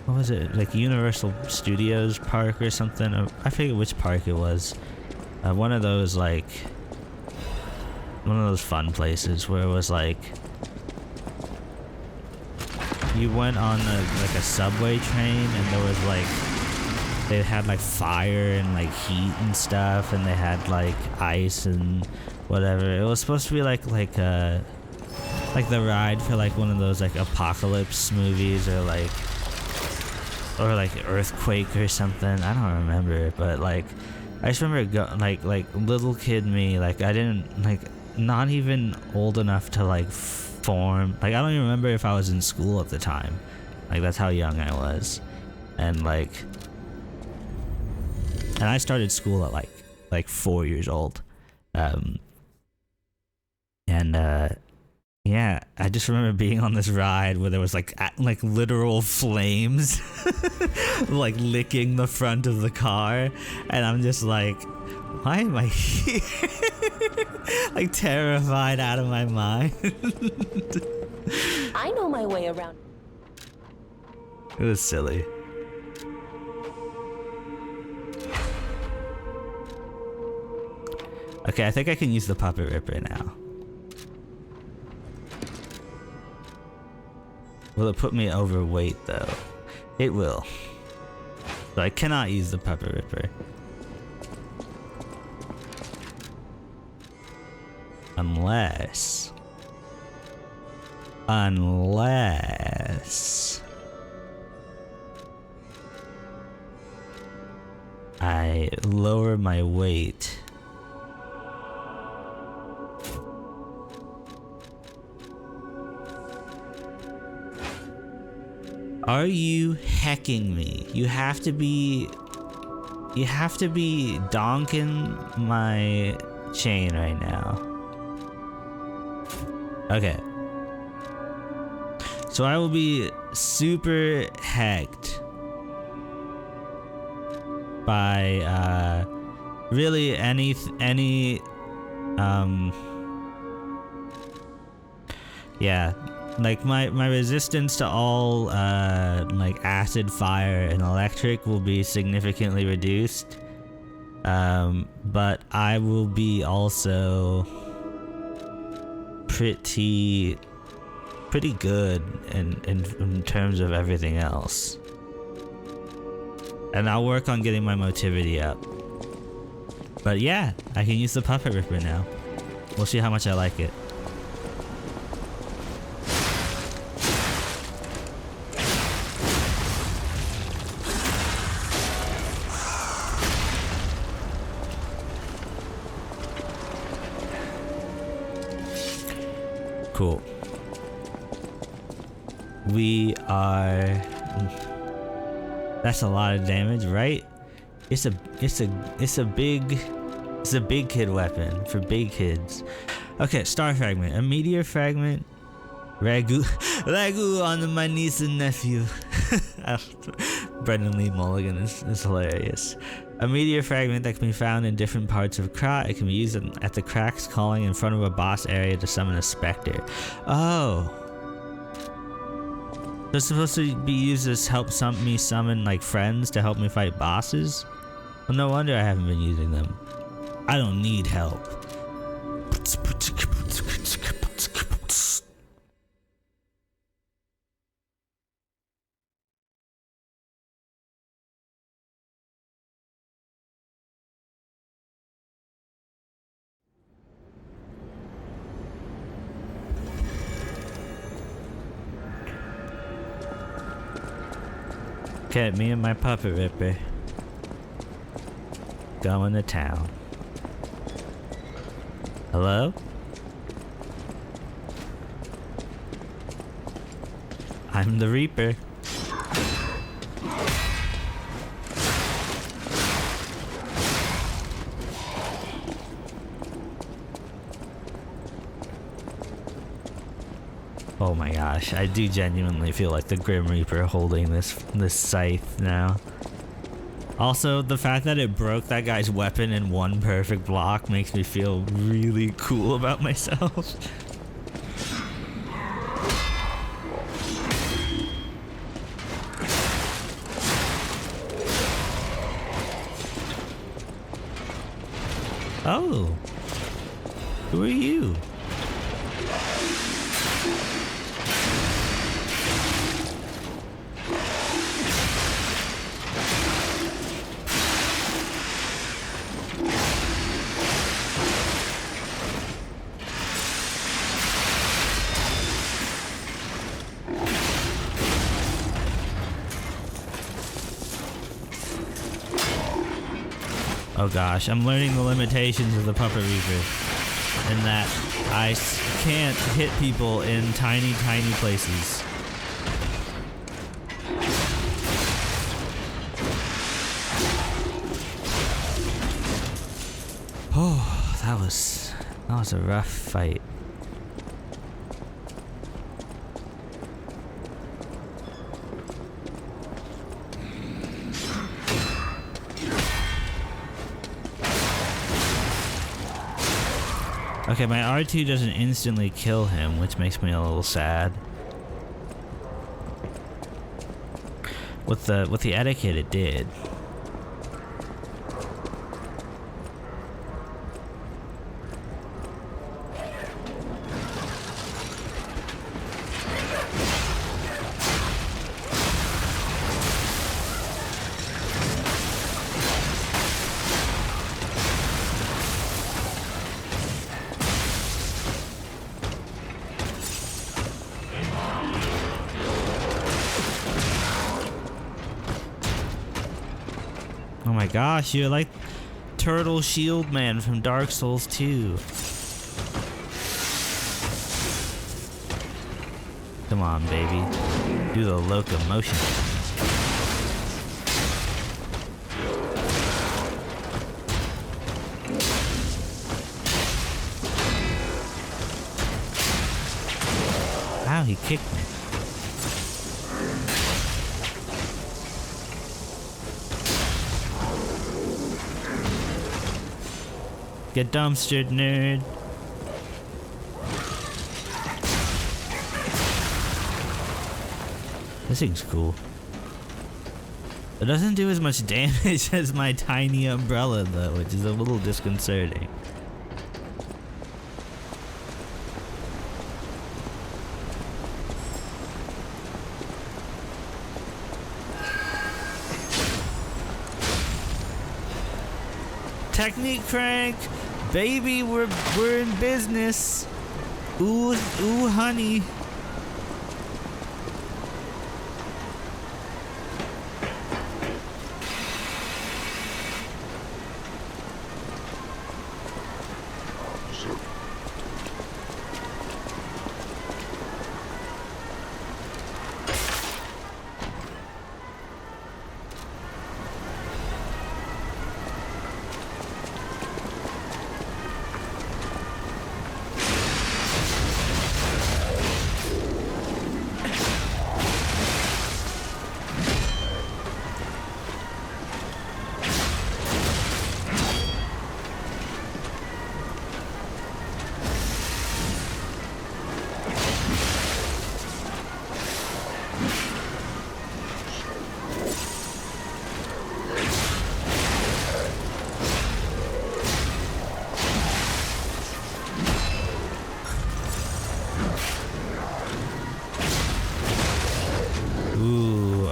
what was it, like Universal Studios Park or something? I forget which park it was. One of those like, one of those fun places where it was like, you went on like a subway train, and there was like, they had like fire and like heat and stuff, and they had like ice and whatever. It was supposed to be like the ride for like one of those like apocalypse movies, or like Earthquake or something. I don't remember, but like I just remember like little kid me, like I didn't, like not even old enough to like form, like I don't even remember if I was in school at the time. Like that's how young I was. And like, and I started school at like 4 years old. Yeah, I just remember being on this ride where there was like literal flames like licking the front of the car, and I'm just like, why am I here? Like terrified out of my mind. I know my way around. It was silly. Okay, I think I can use the Puppet Ripper now. Will it put me overweight though? It will. So I cannot use the Puppet Ripper. Unless I lower my weight. Are you hecking me? You have to be donking my chain right now. Okay. So I will be super hecked by really any yeah, like my resistance to all like acid, fire, and electric will be significantly reduced, but I will be also pretty good in terms of everything else. And I'll work on getting my motivity up. But yeah, I can use the Puppet Ripper now. We'll see how much I like it. Cool. We are... That's a lot of damage, right? It's a big kid weapon for big kids. Okay, star fragment, a meteor fragment, ragu on my niece and nephew. Brendan Lee Mulligan is hilarious. A meteor fragment that can be found in different parts of Krat. It can be used at the cracks calling in front of a boss area to summon a specter. Oh. So it's supposed to be used as help me summon like friends to help me fight bosses? Well, no wonder I haven't been using them. I don't need help. Okay, me and my Puppet Ripper going to town. Hello? I'm the Reaper. Oh my gosh, I do genuinely feel like the Grim Reaper holding this scythe now. Also, the fact that it broke that guy's weapon in one perfect block makes me feel really cool about myself. Oh, who are you? Oh gosh, I'm learning the limitations of the Puppet Reaper, in that I can't hit people in tiny places. Oh, that was a rough fight. Okay, my R2 doesn't instantly kill him, which makes me a little sad. With the etiquette, it did. gosh, you're like Turtle Shield Man from Dark Souls 2. Come on, baby. Do the locomotion. Wow, he kicked me. Get dumpstered, nerd. This thing's cool. It doesn't do as much damage as my tiny umbrella though, which is a little disconcerting. Technique crank, baby, we're in business. Ooh, honey.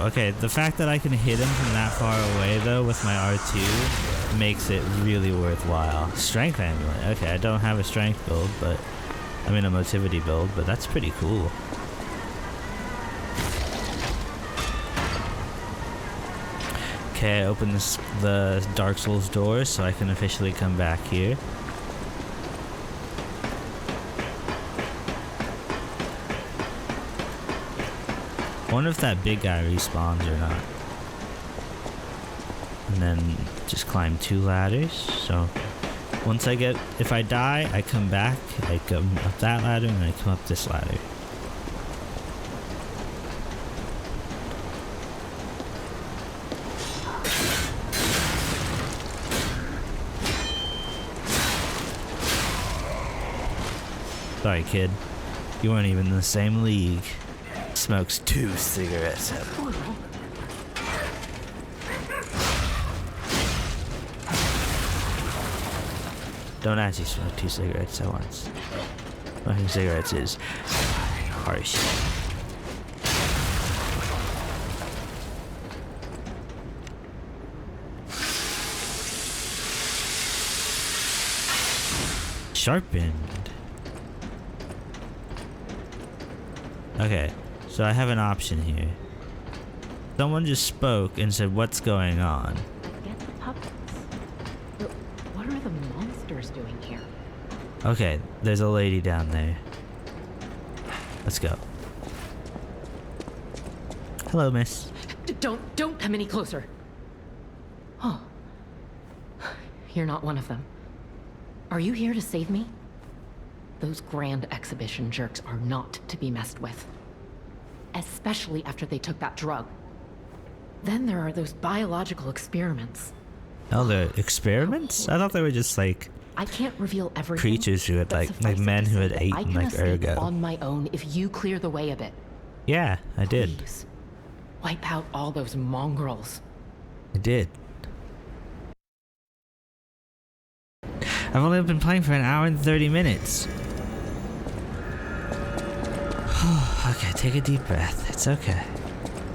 Okay, the fact that I can hit him from that far away though with my R2 makes it really worthwhile. Strength amulet. Okay, I don't have a strength build, but I mean a motivity build, but that's pretty cool. Okay, I open the Dark Souls door so I can officially come back here. I wonder if that big guy respawns or not. And then just climb 2 ladders. So once if I die, I come back, I come up that ladder, and I come up this ladder. Sorry, kid. You weren't even in the same league. Smokes 2 cigarettes at a time. Don't actually smoke 2 cigarettes at once. Smoking cigarettes is harsh. Sharpened. Okay. So I have an option here. Someone just spoke and said, "What's going on?" Get the puppets. But what are the monsters doing here? Okay, there's a lady down there. Let's go. Hello, miss. Don't come any closer. Oh. You're not one of them. Are you here to save me? Those grand exhibition jerks are not to be messed with. Especially after they took that drug. Then there are those biological experiments. Oh, the experiments? I thought they were just like I can't reveal everything. Creatures who had like men who had eaten like ergo. On my own if you clear the way a bit. Yeah, I did. Please, wipe out all those mongrels. I did. I've only been playing for an hour and 30 minutes. Okay, take a deep breath. It's okay.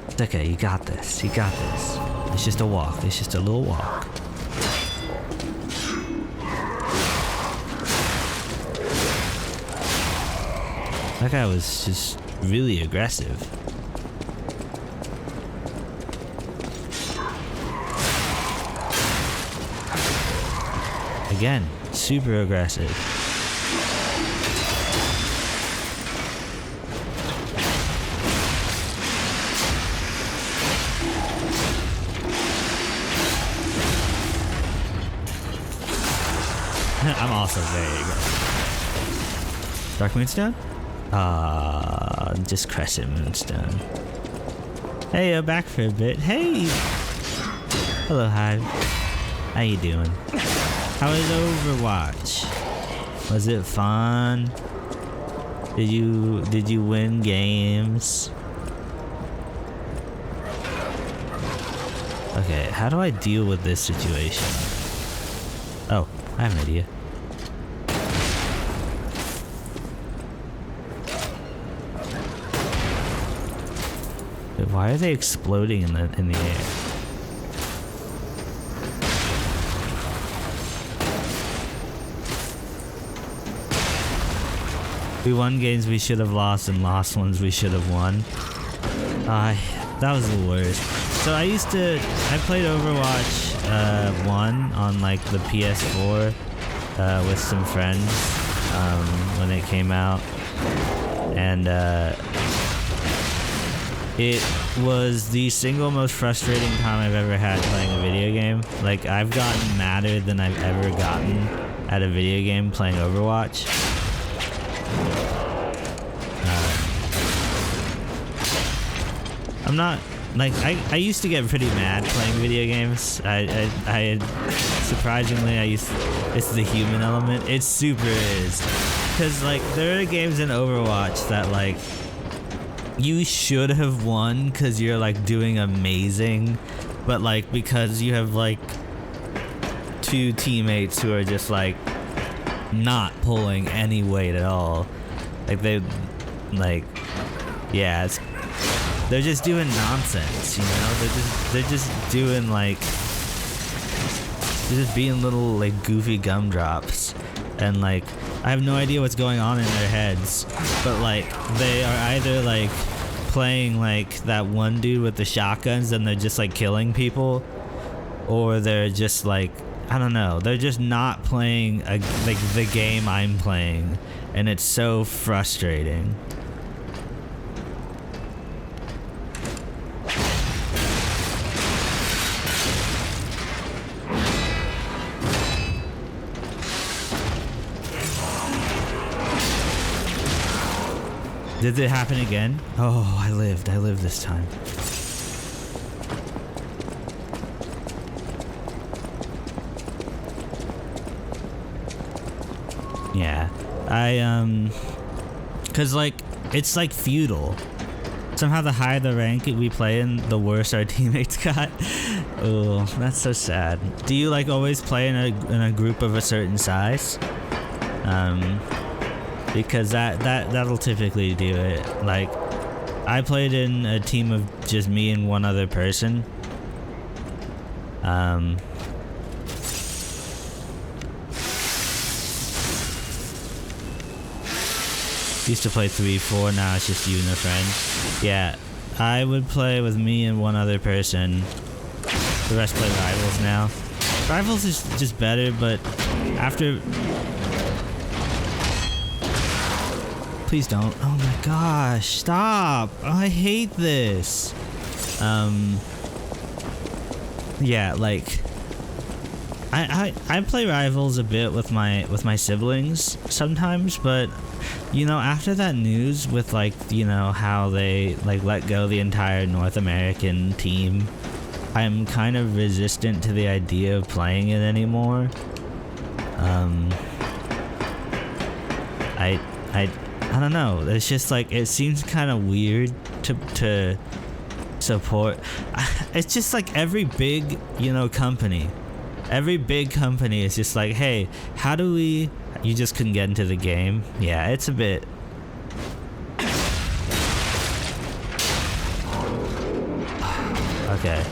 It's okay, you got this. You got this. It's just a walk. It's just a little walk. That guy was just really aggressive. Again, super aggressive. I'm also very aggressive. Dark Moonstone? Just Crescent Moonstone. Hey, back for a bit. Hey! Hello, Hive. How you doing? How was Overwatch? Was it fun? Did you win games? Okay, how do I deal with this situation? Oh, I have an idea. Wait, why are they exploding in the air? We won games we should have lost and lost ones we should have won. That was the worst. So I played Overwatch 1 on like the PS4 with some friends when it came out. And it was the single most frustrating time I've ever had playing a video game. Like, I've gotten madder than I've ever gotten at a video game playing Overwatch. I'm not, like, I used to get pretty mad playing video games. Surprisingly, it's the human element. It super is. Because, like, there are games in Overwatch that, like, you should have won because you're, like, doing amazing. But, like, because you have, like, two teammates who are just, like, not pulling any weight at all. Like, yeah, they're just doing nonsense, you know? They're just doing, like, they're just being little, like, goofy gumdrops. And, like, I have no idea what's going on in their heads. But, like, they are either, like, playing, like, that one dude with the shotguns and they're just, like, killing people. Or they're just, like, I don't know. They're just not playing, like, the game I'm playing. And it's so frustrating. Did it happen again? Oh, I lived this time. Yeah, cause like, it's like feudal. Somehow the higher the rank we play in, the worse our teammates got. Oh, that's so sad. Do you like always play in a group of a certain size? Because that'll typically do it. Like, I played in a team of just me and one other person. Used to play 3-4, now it's just you and a friend. Yeah, I would play with me and one other person. The rest play Rivals now. Rivals is just better, but after... Please don't. Oh my gosh, stop! Oh, I hate this. Yeah, like... I play Rivals a bit with my siblings sometimes, but... You know, after that news with, like, you know, how they, like, let go the entire North American team, I'm kind of resistant to the idea of playing it anymore. I don't know. It's just, like, it seems kind of weird to support. It's just, like, every big, you know, company. Every big company is just like, hey, how do we... You just couldn't get into the game? Yeah, it's a bit... Okay.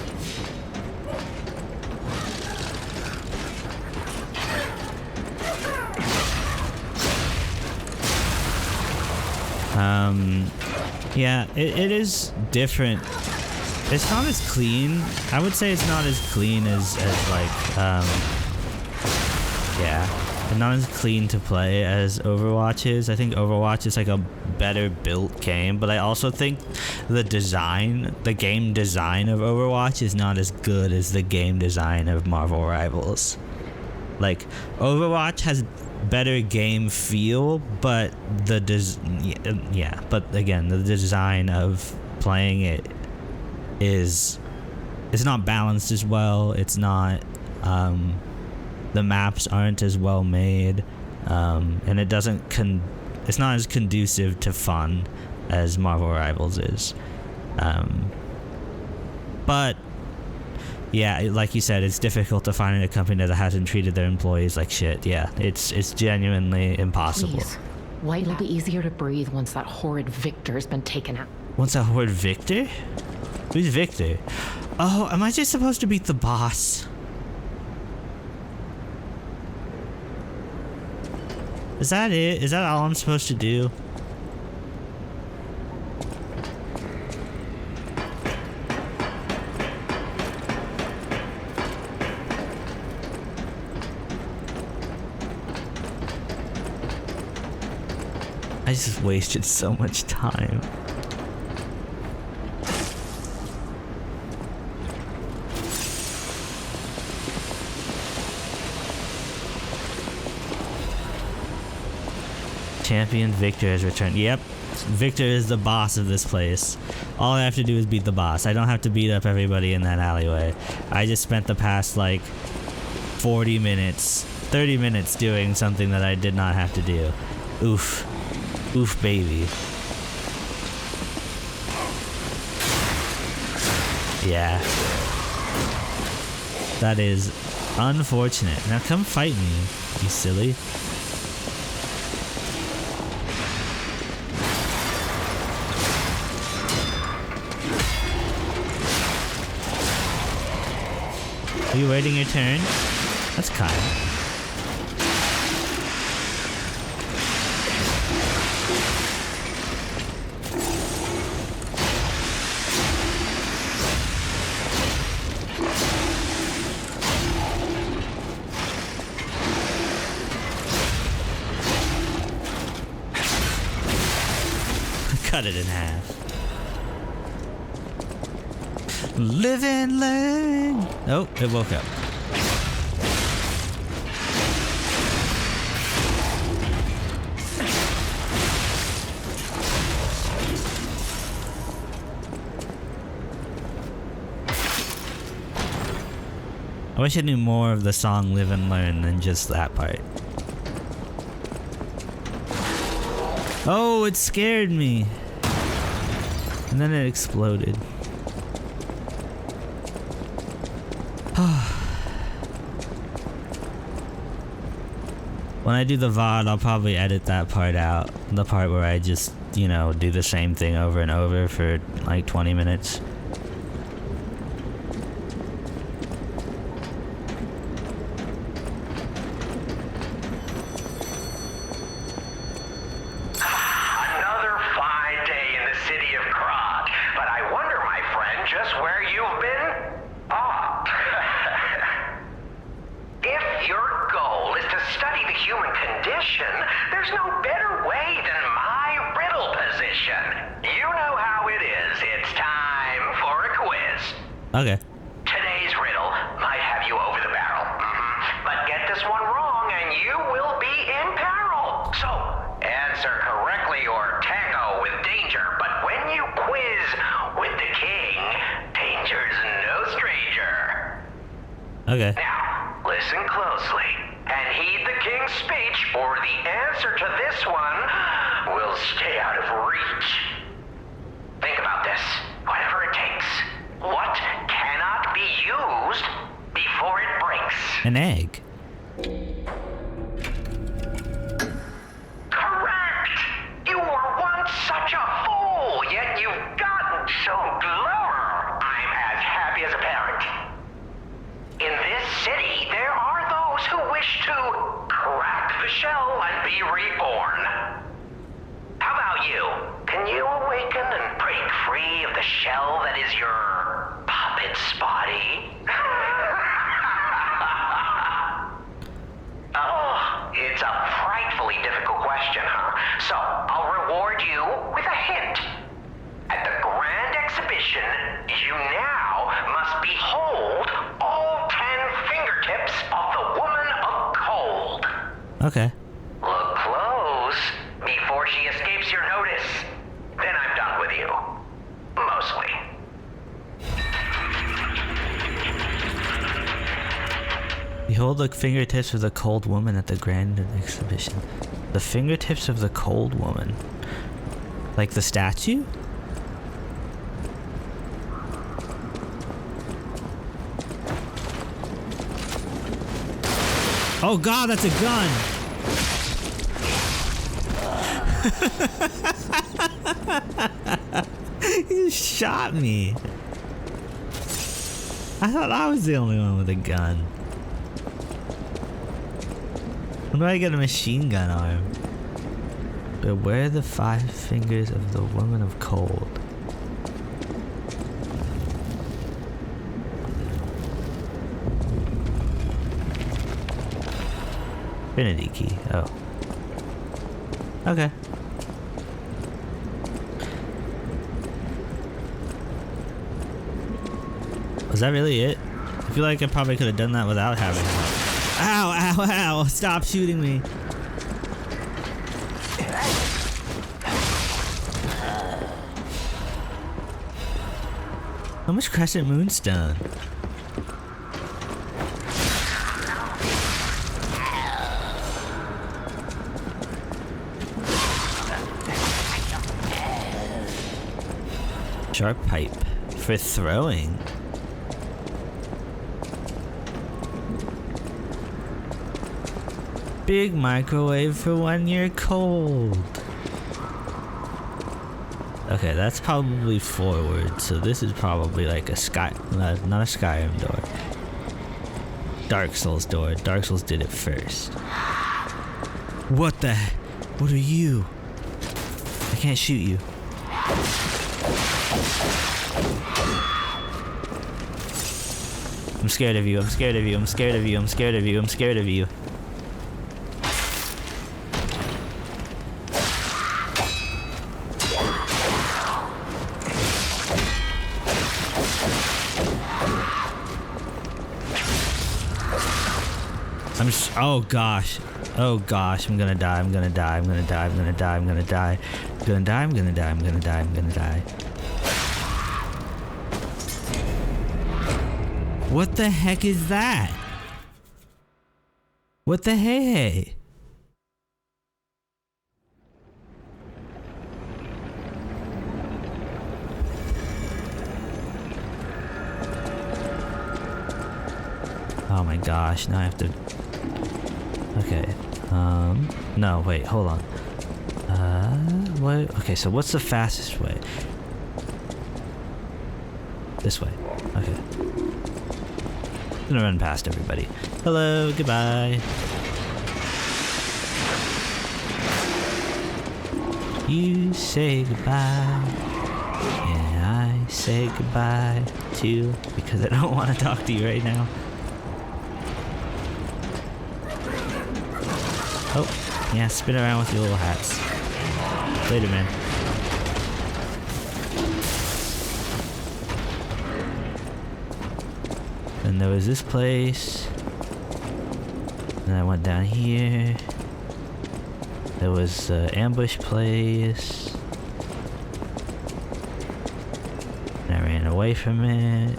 Yeah, it is different. It's not as clean. I would say it's not as clean as like, Yeah. They're not as clean to play as Overwatch is. I think Overwatch is like a better built game, but I also think the game design of Overwatch is not as good as the game design of Marvel Rivals. Like, Overwatch has better game feel, but but again, the design of playing it is not balanced as well. It's not the maps aren't as well made, and it doesn't it's not as conducive to fun as Marvel Rivals is. But yeah, like you said, it's difficult to find a company that hasn't treated their employees like shit. Yeah, it's genuinely impossible. Please. Why it'll be easier to breathe once that horrid Victor's been taken out. Once that horrid Victor? Who's Victor? Oh, am I just supposed to beat the boss? Is that it? Is that all I'm supposed to do? I just wasted so much time. Champion Victor has returned. Yep, Victor is the boss of this place. All I have to do is beat the boss. I don't have to beat up everybody in that alleyway. I just spent the past like 30 minutes doing something that I did not have to do. Oof. Oof, baby. Yeah. That is unfortunate. Now come fight me, you silly. Are you waiting your turn? That's kind. Cut it in half. Live and learn. Oh, it woke up. I wish I knew more of the song Live and Learn than just that part. Oh, it scared me. And then it exploded. When I do the VOD, I'll probably edit that part out. The part where I just, do the same thing over and over for like 20 minutes. Okay. Today's riddle might have you over the barrel. But get this one wrong and you will be in peril. So, answer correctly or tango with danger. But when you quiz with the king, danger's no stranger. Okay. Now, listen closely and heed the king's speech or the answer to this one will stay out of reach. Think about this. Whatever it takes. What cannot be used before it breaks? An egg. Correct! You were once such a fool, yet you've gotten so clever. I'm as happy as a parent. In this city, there are those who wish to crack the shell and be reborn. How about you? Can you awaken and break free of the shell that is your puppet's body? Oh, It's a frightfully difficult question, huh? So, I'll reward you with a hint. At the Grand Exhibition, you now must behold all 10 fingertips of the Woman of Cold. Okay. Look close before she escapes your notice. Then I'm done with you. Mostly. Behold the fingertips of the cold woman at the Grand Exhibition. The fingertips of the cold woman. Like the statue? Oh god, that's a gun! He just shot me. I thought I was the only one with a gun. When do I get a machine gun arm? But where are the 5 fingers of the Woman of Cold? Infinity key. Oh. Okay. Was that really it? I feel like I probably could have done that without having it. Ow, ow, ow! Stop shooting me! How much Crescent Moonstone? Sharp pipe for throwing. Big microwave for when you're cold. Okay, that's probably forward, so this is probably like a not a Skyrim door. Dark Souls door. Dark Souls did it first. What the? What are you? I can't shoot you. I'm scared of you. I'm scared of you. I'm scared of you. I'm scared of you. I'm scared of you. Oh gosh. Oh gosh, I'm gonna die, I'm gonna die, I'm gonna die, I'm gonna die, I'm gonna die. I'm gonna die, I'm gonna die, I'm gonna die, I'm gonna die. What the heck is that? What the hey? Oh my gosh, now I have to... Okay, no, wait, hold on. What? Okay, so what's the fastest way? This way, okay. I'm gonna run past everybody. Hello, goodbye. You say goodbye, and I say goodbye too, because I don't want to talk to you right now. Oh, yeah, spin around with your little hats. Later, man. And there was this place. Then I went down here. There was the ambush place. And I ran away from it.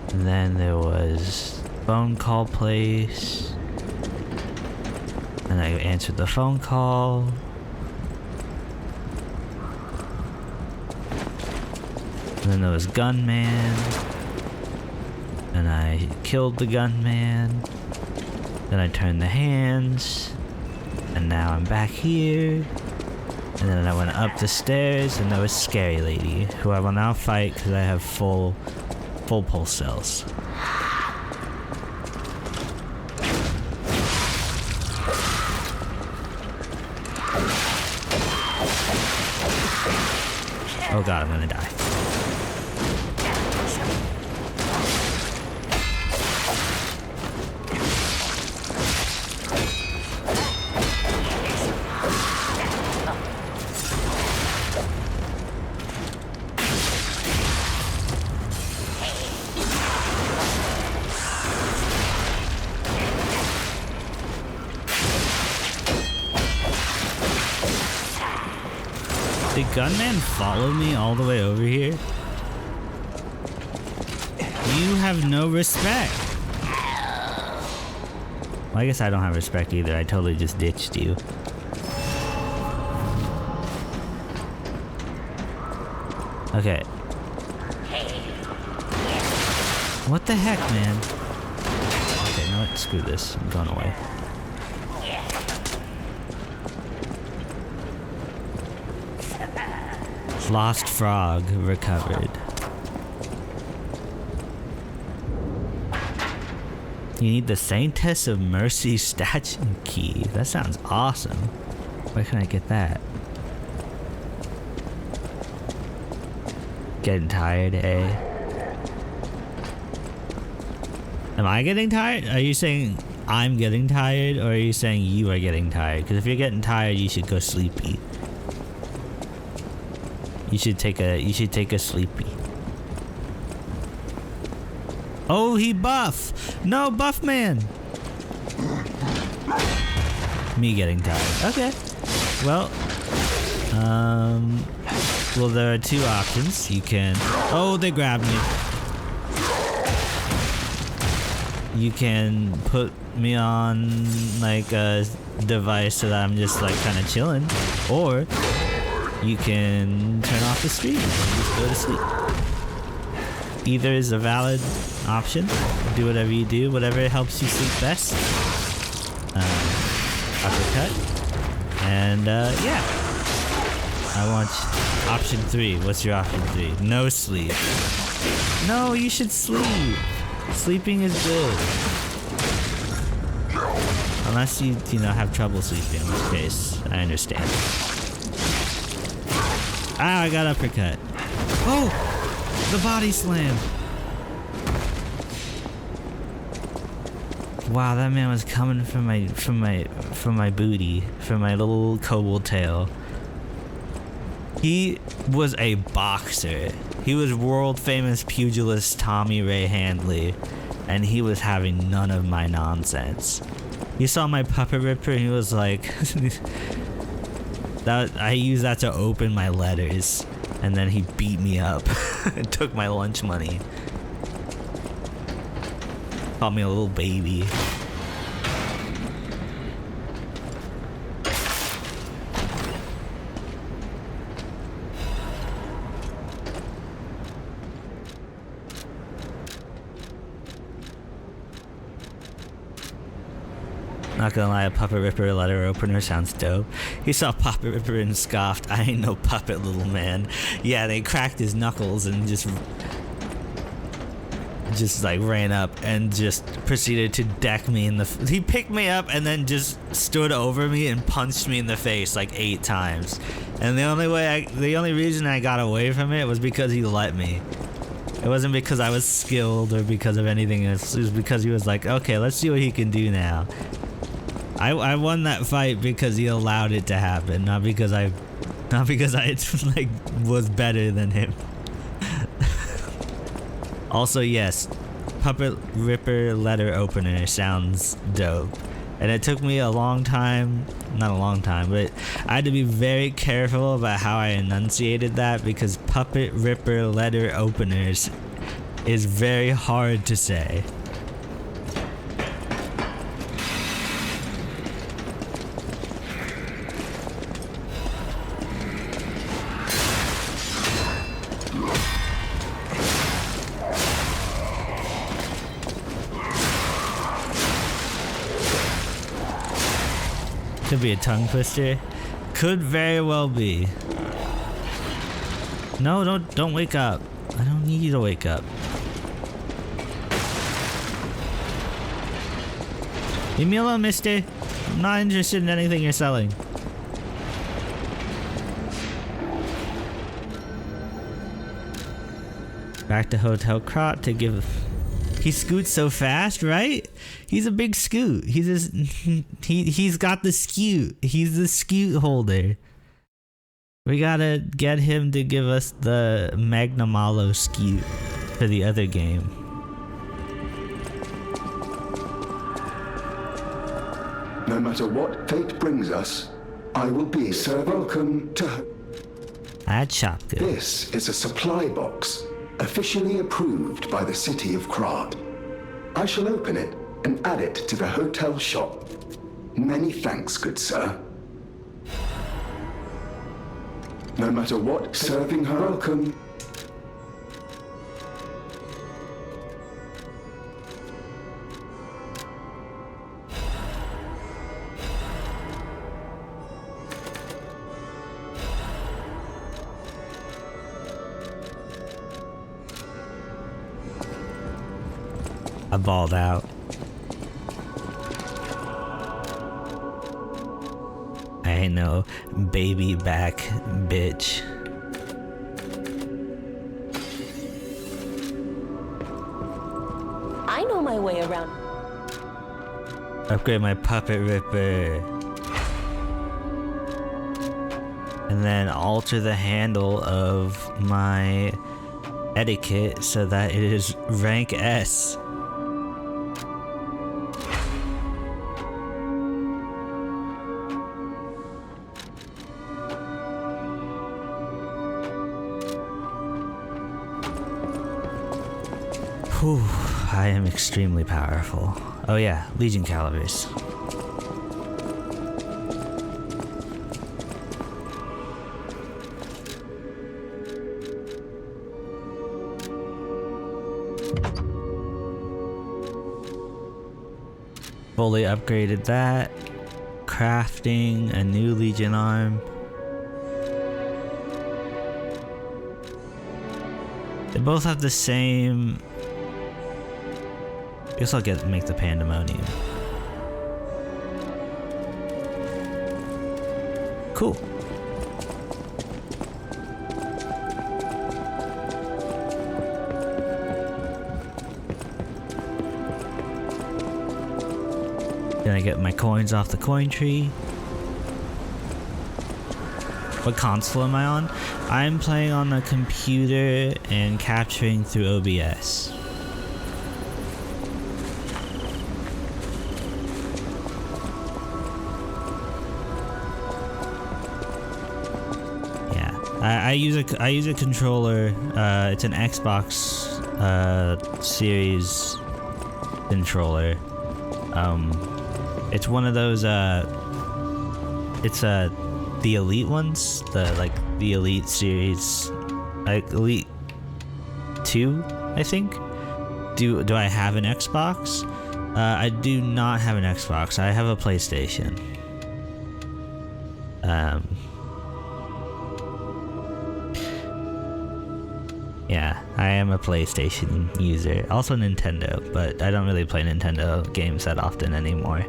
And then there was phone call place. And I answered the phone call. And then there was gunman. And I killed the gunman. Then I turned the hands. And now I'm back here. And then I went up the stairs and there was Scary Lady, who I will now fight because I have full pulse cells. Oh god, I'm gonna die. Did Gunman follow me all the way over here? You have no respect. Well, I guess I don't have respect either. I totally just ditched you. Okay. What the heck, man? Okay, you know what? Screw this. I'm going away. Lost frog recovered. You need the Saintess of Mercy statue key. That sounds awesome. Where can I get that? Getting tired, eh? Am I getting tired? Are you saying I'm getting tired, or are you saying you are getting tired? Because if you're getting tired, you should go sleepy. You should take a sleepy. Oh, he buff! No, buff man! Me getting tired. Okay. Well, there are two options. You can... Oh, they grabbed me. You can put me on, like, a device so that I'm just, like, kind of chilling. Or you can turn off the stream and just go to sleep. Either is a valid option. Do whatever you do, whatever helps you sleep best. Uppercut. And, yeah. I want option 3. What's your option 3? No sleep. No, you should sleep. Sleeping is good. Unless you have trouble sleeping, in which case, I understand. Ah, I got uppercut. Oh! The body slam. Wow, that man was coming from my booty, from my little kobold tail. He was a boxer. He was world famous pugilist Tommy Ray Handley, and he was having none of my nonsense. He saw my puppet ripper and he was like, I used that to open my letters, and then he beat me up and took my lunch money. Called me a little baby. Not gonna lie, a puppet ripper letter opener sounds dope. He saw puppet ripper and scoffed, "I ain't no puppet, little man." Yeah, they cracked his knuckles and just like ran up and just proceeded to deck me in the... He picked me up and then just stood over me and punched me in the face like 8 times. And the only reason I got away from it was because he let me. It wasn't because I was skilled or because of anything else. It was because he was like, okay, let's see what he can do now. I won that fight because he allowed it to happen, not because I like was better than him. Also, yes, puppet ripper letter opener sounds dope. And it took me a long time, not a long time, but I had to be very careful about how I enunciated that because puppet ripper letter openers is very hard to say. Could be a tongue twister. Could very well be. No, don't wake up. I don't need you to wake up. Leave me alone, mister. I'm not interested in anything you're selling. Back to Hotel Krot to give... He scoots so fast, right? He's a big scoot. He's got the scoot. He's the scoot holder. We gotta get him to give us the Magnamalo scoot for the other game. No matter what fate brings us, I will be so welcome to... Add shopgood. This is a supply box, officially approved by the city of Krat. I shall open it and add it to the hotel shop. Many thanks, good sir. No matter what, serving her welcome. I balled out. I ain't no baby back bitch. I know my way around. Upgrade my puppet ripper. And then alter the handle of my etiquette so that it is rank S. Whew, I am extremely powerful. Oh yeah, Legion calibers. Fully upgraded that. Crafting a new Legion arm. They both have the same. I guess I'll make the Pandemonium. Cool. Then I get my coins off the coin tree. What console am I on? I'm playing on a computer and capturing through OBS. I use a controller. It's an Xbox Series controller. It's one of those. It's the Elite ones, the Elite Series, Elite 2, I think. Do I have an Xbox? I do not have an Xbox. I have a PlayStation. Yeah, I am a PlayStation user. Also Nintendo, but I don't really play Nintendo games that often anymore.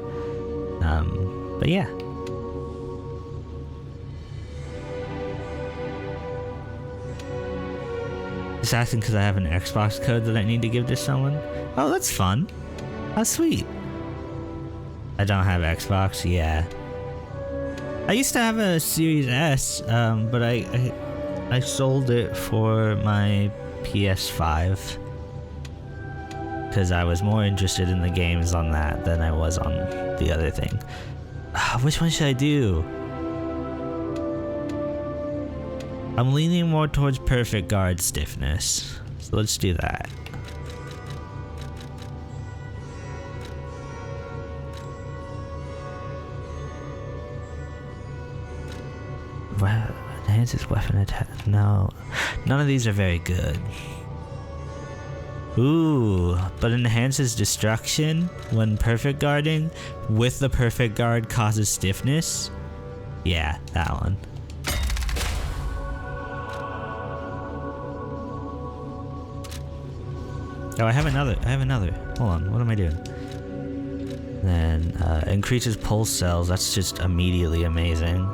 But yeah. Just asking because I have an Xbox code that I need to give to someone. Oh, that's fun. That's sweet. I don't have Xbox, yeah. I used to have a Series S, but I sold it for my PS5 because I was more interested in the games on that than I was on the other thing. Which one should I do? I'm leaning more towards perfect guard stiffness, so let's do that. Enhances weapon attack. No, none of these are very good. Ooh, but enhances destruction when perfect guarding with the perfect guard causes stiffness. Yeah, that one. Oh, I have another. Hold on, what am I doing? Then increases pulse cells. That's just immediately amazing.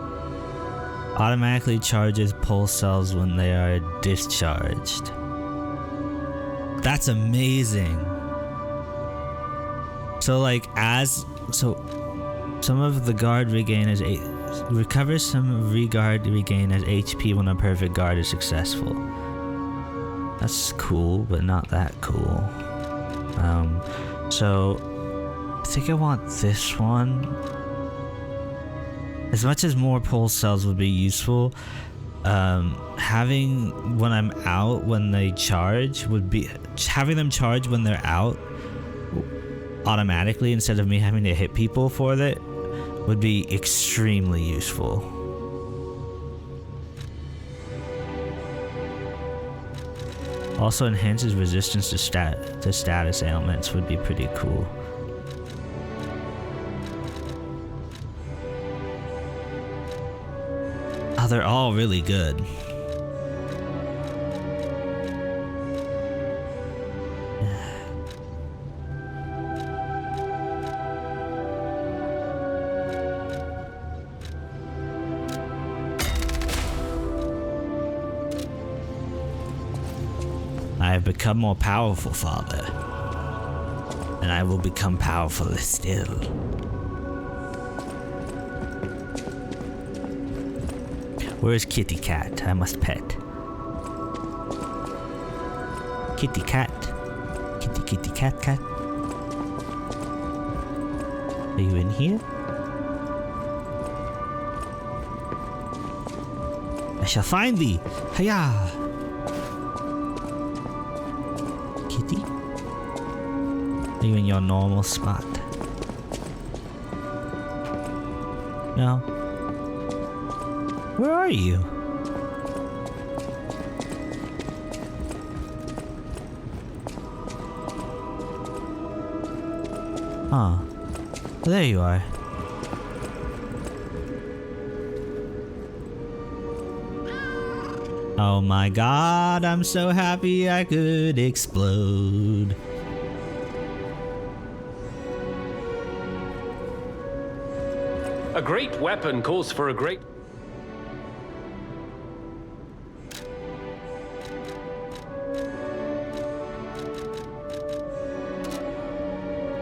Automatically charges pulse cells when they are discharged. That's amazing. So some of the guard regain is recovers some regard regain as HP when a perfect guard is successful. That's cool, but not that cool. So I think I want this one. As much as more pulse cells would be useful, having when I'm out when they charge would be having them charge when they're out automatically instead of me having to hit people for it would be extremely useful. Also enhances resistance to status ailments would be pretty cool. Oh, they're all really good. I have become more powerful, Father. And I will become powerfuler still. Where's Kitty Cat? I must pet. Kitty Cat. Kitty Cat Cat. Are you in here? I shall find thee. Hiya! Kitty? Are you in your normal spot? No. Where are you? Huh. There you are. Oh my god, I'm so happy I could explode. A great weapon calls for a great...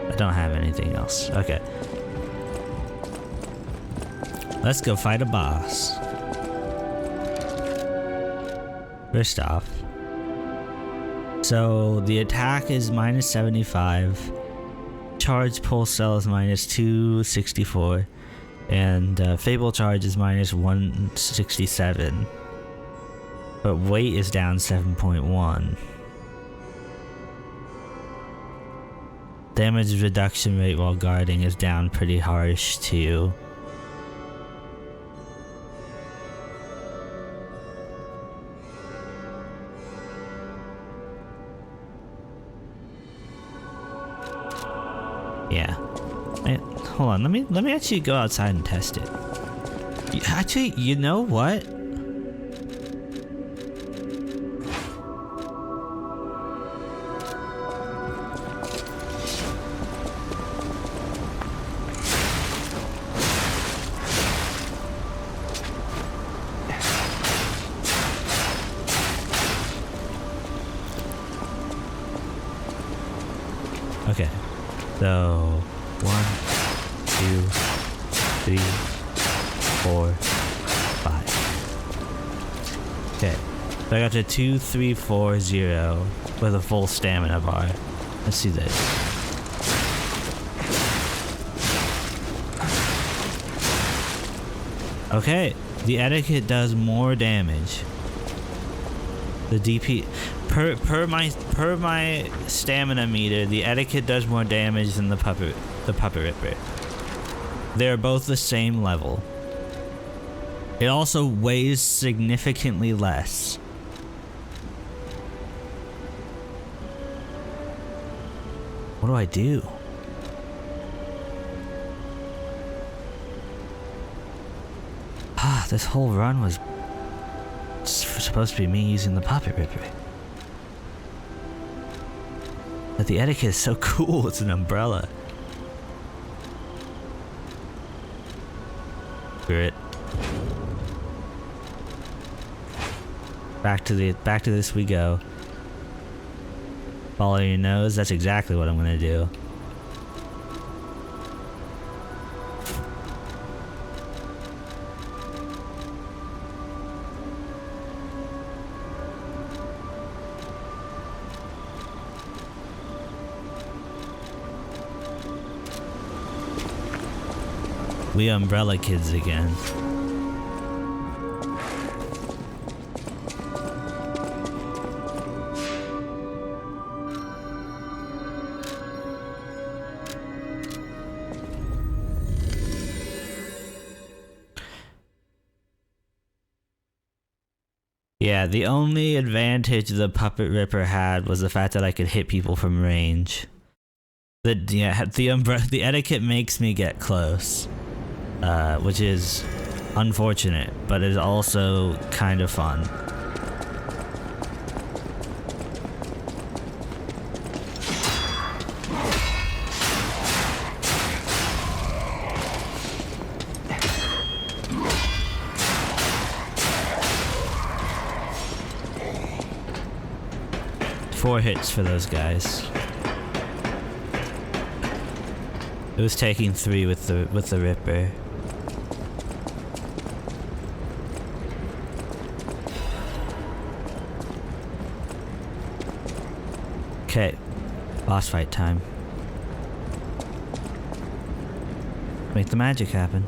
I don't have anything else. Okay. Let's go fight a boss. First off, so the attack is minus 75, charge pulse cell is minus 264, and fable charge is minus 167, but weight is down 7.1. Damage reduction rate while guarding is down pretty harsh too. Yeah. Hold on, let me actually go outside and test it. Actually, you know what? Okay. So 1, 2, 3, 4, 5. Okay. So I got to 2, 3, 4, 0 with a full stamina bar. Let's see this. Okay, the etiquette does more damage. The DP per my stamina meter, the etiquette does more damage than the puppet ripper. They're both the same level. It also weighs significantly less. What do I do? Ah, this whole run was supposed to be me using the puppet ripper. But the etiquette is so cool, it's an umbrella. Screw it. Back to this we go. Follow your nose, that's exactly what I'm gonna do. We umbrella kids again. Yeah, the only advantage the Puppet Ripper had was the fact that I could hit people from range. The etiquette makes me get close, which is unfortunate, but is also kind of fun. Four hits for those guys. It was taking 3 with the Ripper. Okay, boss fight time. Make the magic happen.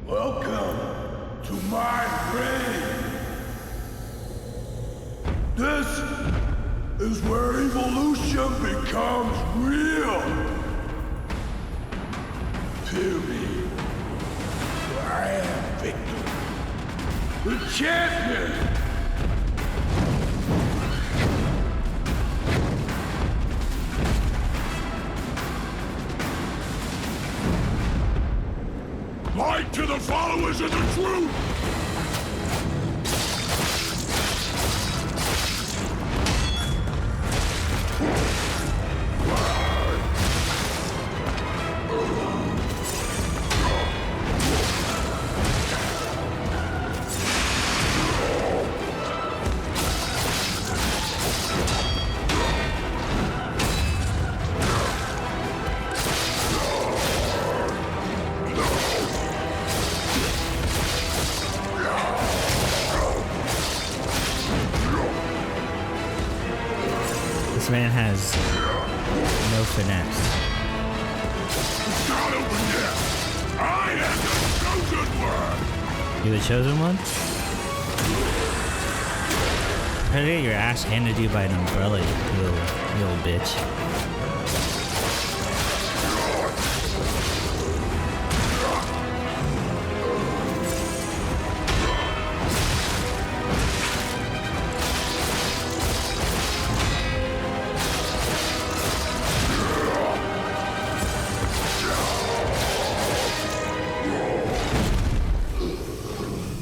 Welcome to my reign. This is where evolution becomes real. Feel me. I am Victor, the champion. Light to the followers of the truth! This man has no finesse. It's not over yet. I am the chosen one. You the chosen one? Try to get your ass handed to you by an umbrella, you little bitch.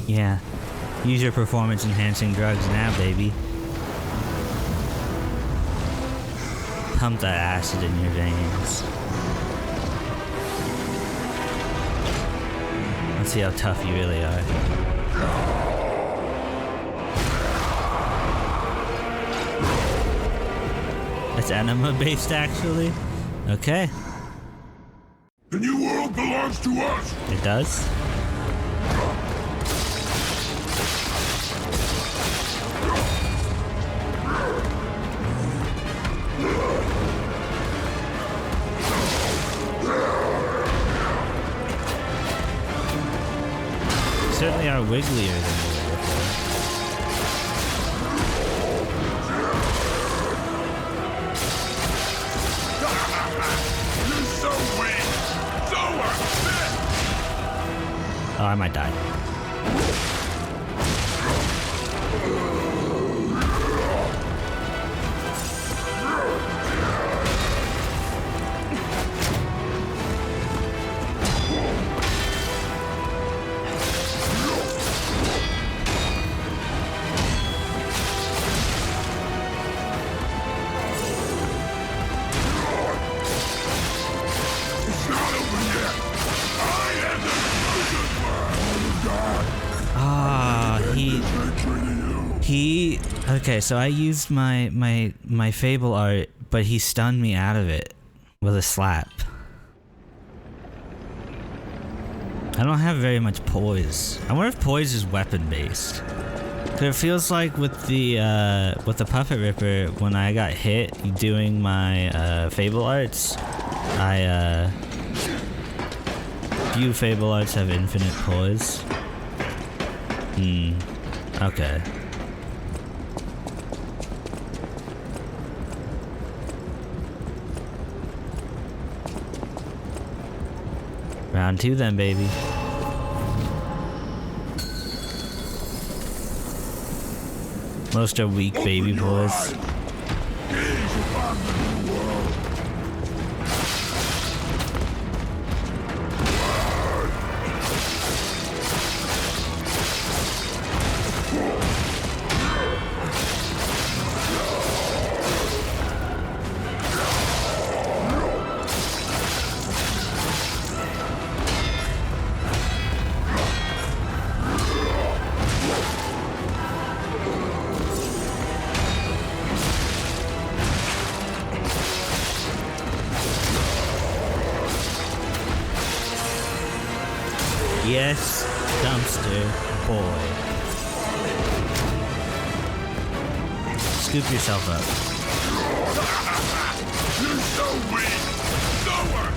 Yeah, use your performance-enhancing drugs now, baby. Pump that acid in your veins. Let's see how tough you really are. It's enema-based, actually. Okay. The new world belongs to us. It does? Certainly are wigglier than we were before. You're so weak, so upset. Oh, I might die. Okay, so I used my Fable art, but he stunned me out of it with a slap. I don't have very much poise. I wonder if poise is weapon based. It feels like with the Puppet Ripper, when I got hit doing my Fable Arts, few Fable Arts have infinite poise. Okay. Round 2 then, baby. Most are weak baby boys. Yes, dumpster boy. Scoop yourself up. You're so weak! Nowhere!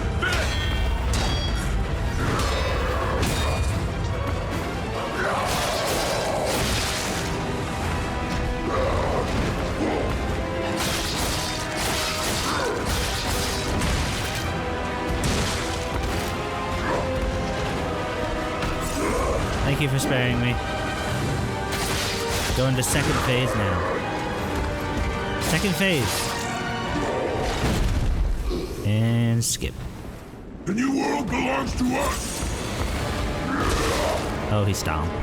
Thank you for sparing me. Going to second phase now. Second phase. And skip. The new world belongs to us! Oh, he stomped.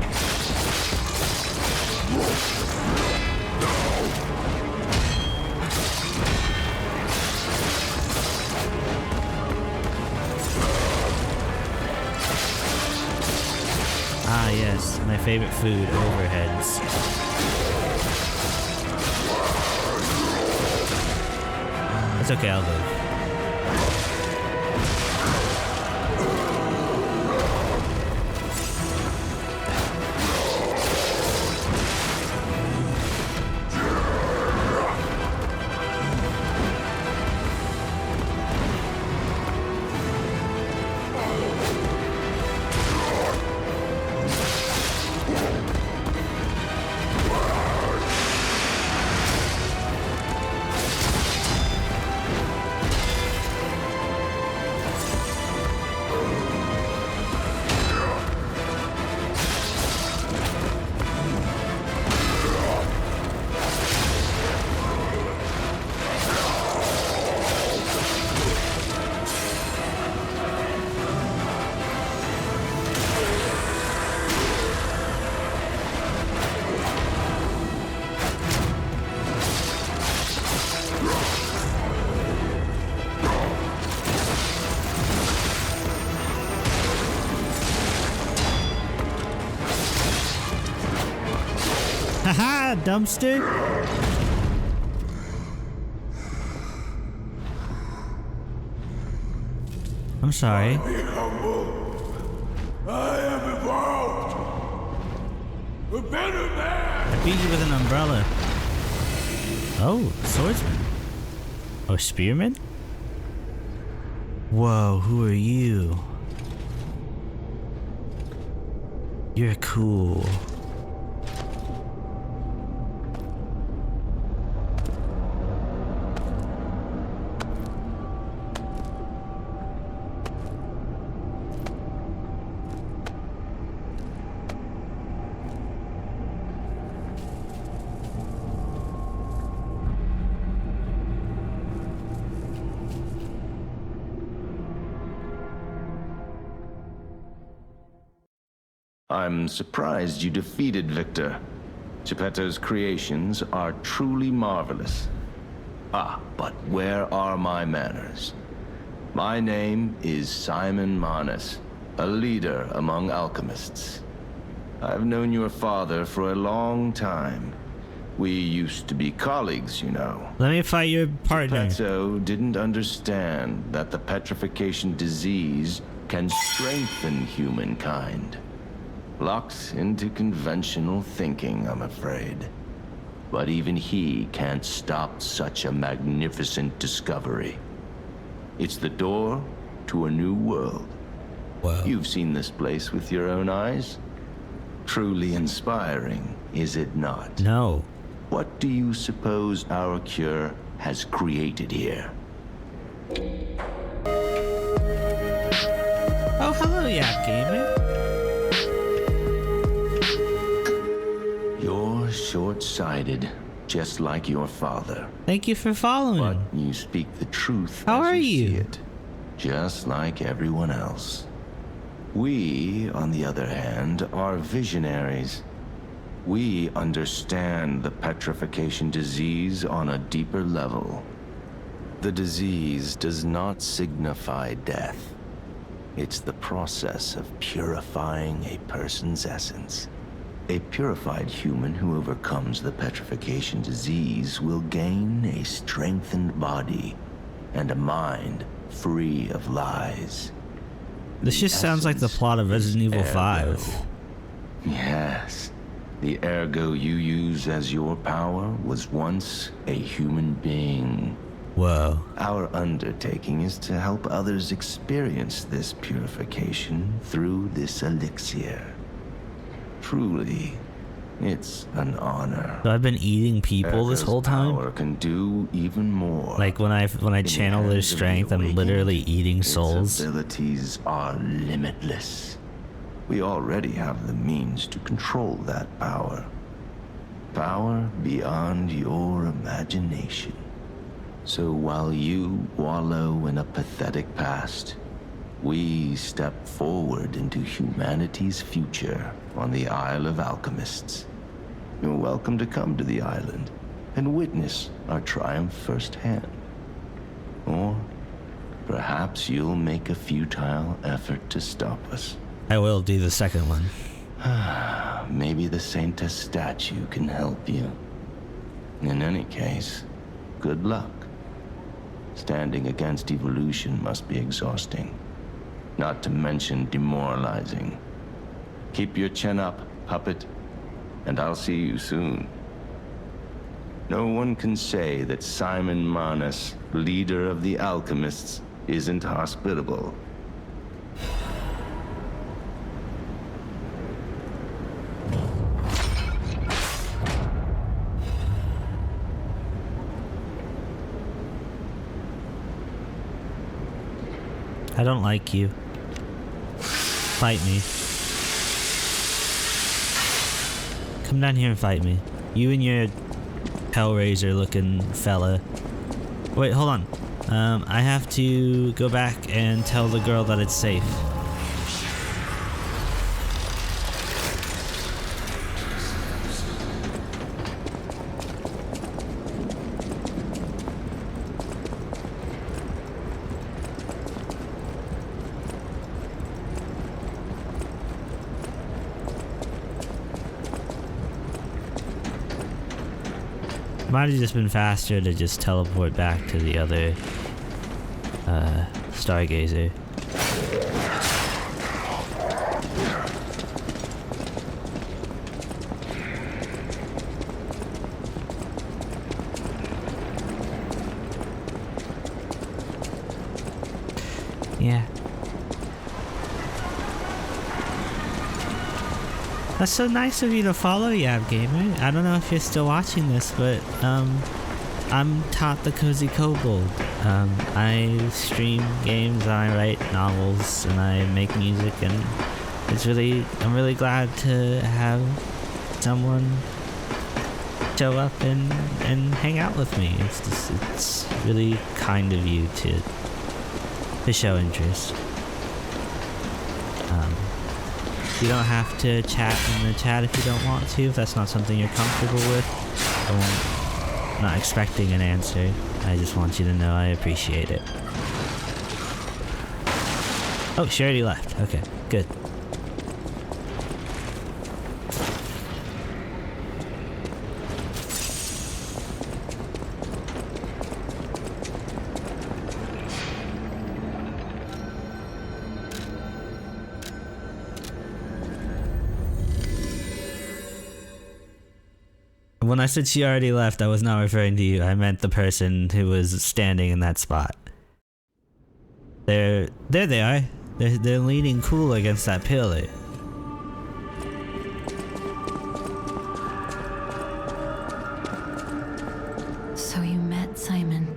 Ah, yes, my favorite food, overheads. It's okay, I'll live. Haha, dumpster! I'm sorry. Be humble. I am evolved. A better man. I beat you with an umbrella. Oh, swordsman. Or spearman? Whoa, who are you? You're cool. I'm surprised you defeated Victor. Geppetto's creations are truly marvelous. Ah, but where are my manners? My name is Simon Manus, a leader among alchemists. I've known your father for a long time. We used to be colleagues, you know. Let me fight your partner. Geppetto didn't understand that the petrification disease can strengthen humankind. Locked into conventional thinking, I'm afraid. But even he can't stop such a magnificent discovery. It's the door to a new world. Wow. You've seen this place with your own eyes? Truly inspiring, is it not? No. What do you suppose our cure has created here? Oh, hello, Yap Gamer. You're short-sighted, just like your father. Thank you for following. But you speak the truth. How as are you? See you? it, just like everyone else. We, on the other hand, are visionaries. We understand the petrification disease on a deeper level. The disease does not signify death. It's the process of purifying a person's essence. A purified human who overcomes the petrification disease will gain a strengthened body and a mind free of lies. This just sounds like the plot of Resident Evil 5. Yes. The ergo you use as your power was once a human being. Whoa. Our undertaking is to help others experience this purification through this elixir. Truly, it's an honor. So I've been eating people this whole time? Power can do even more. Like when I channel their strength, I'm literally eating souls. Its abilities are limitless. We already have the means to control that power. Power beyond your imagination. So while you wallow in a pathetic past, we step forward into humanity's future on the Isle of Alchemists. You're welcome to come to the island and witness our triumph firsthand. Or perhaps you'll make a futile effort to stop us. I will do the second one. Maybe the Saintess statue can help you. In any case, good luck. Standing against evolution must be exhausting, not to mention demoralizing. Keep your chin up, puppet, and I'll see you soon. No one can say that Simon Manus, leader of the alchemists, isn't hospitable. I don't like you. Fight me. Come down here and fight me. You and your Hellraiser looking fella. Wait, hold on. I have to go back and tell the girl that it's safe. Might have just been faster to just teleport back to the other Stargazer. Yeah. That's so nice of you to follow, Yab Gamer. I don't know if you're still watching this, but I'm Tot the KoziKobold. I stream games, and I write novels, and I make music, and I'm really glad to have someone show up and hang out with me. It's really kind of you to show interest. You don't have to chat in the chat if you don't want to, if that's not something you're comfortable with. I'm not expecting an answer. I just want you to know I appreciate it. Oh, she already left. Okay, good. When I said she already left, I was not referring to you. I meant the person who was standing in that spot. There they are. They're leaning cool against that pillar. So you met Simon.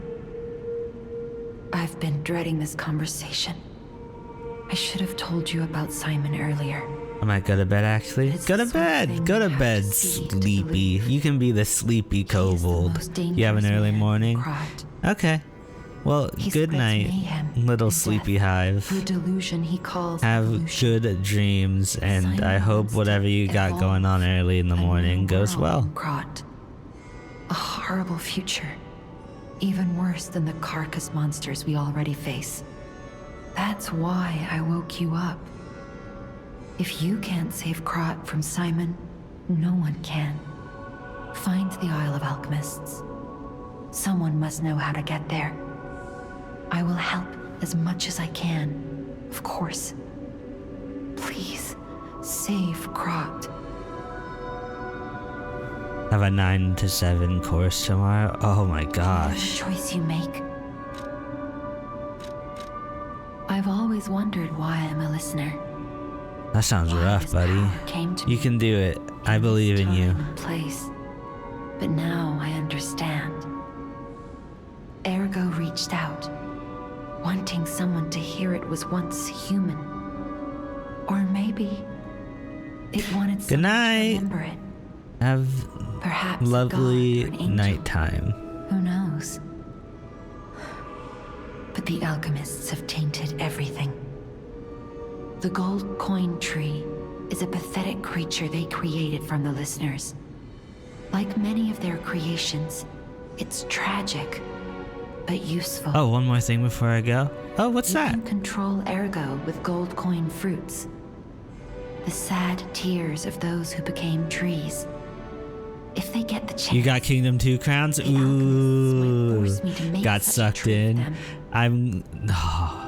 I've been dreading this conversation. I should have told you about Simon earlier. I might go to bed, actually. Go to bed! Go to bed, sleepy. You can be the sleepy kobold. You have an early morning? Okay. Well, good night, little sleepy hive. Delusion he calls have good dreams, and I hope whatever you got going on early in the morning goes well. A horrible future. Even worse than the carcass monsters we already face. That's why I woke you up. If you can't save Krot from Simon, no one can. Find the Isle of Alchemists. Someone must know how to get there. I will help as much as I can, of course. Please, save Krot. Have a 9 to 7 course tomorrow? Oh my gosh. Whatever choice you make. I've always wondered why I'm a listener. That sounds rough, buddy. You can do it. I believe in you. Place. But now I understand. Ergo reached out, wanting someone to hear it was once human. Or maybe it wanted someone to remember it. Have Perhaps lovely a god or an angel. nighttime. Who knows? But the alchemists have tainted everything. The gold coin tree is a pathetic creature they created from the listeners. Like many of their creations, it's tragic, but useful. Oh, one more thing before I go. Oh, what's that? You can control Ergo with gold coin fruits. The sad tears of those who became trees. If they get the chance. You got Kingdom 2 crowns? Ooh. Got sucked in. I'm. Oh.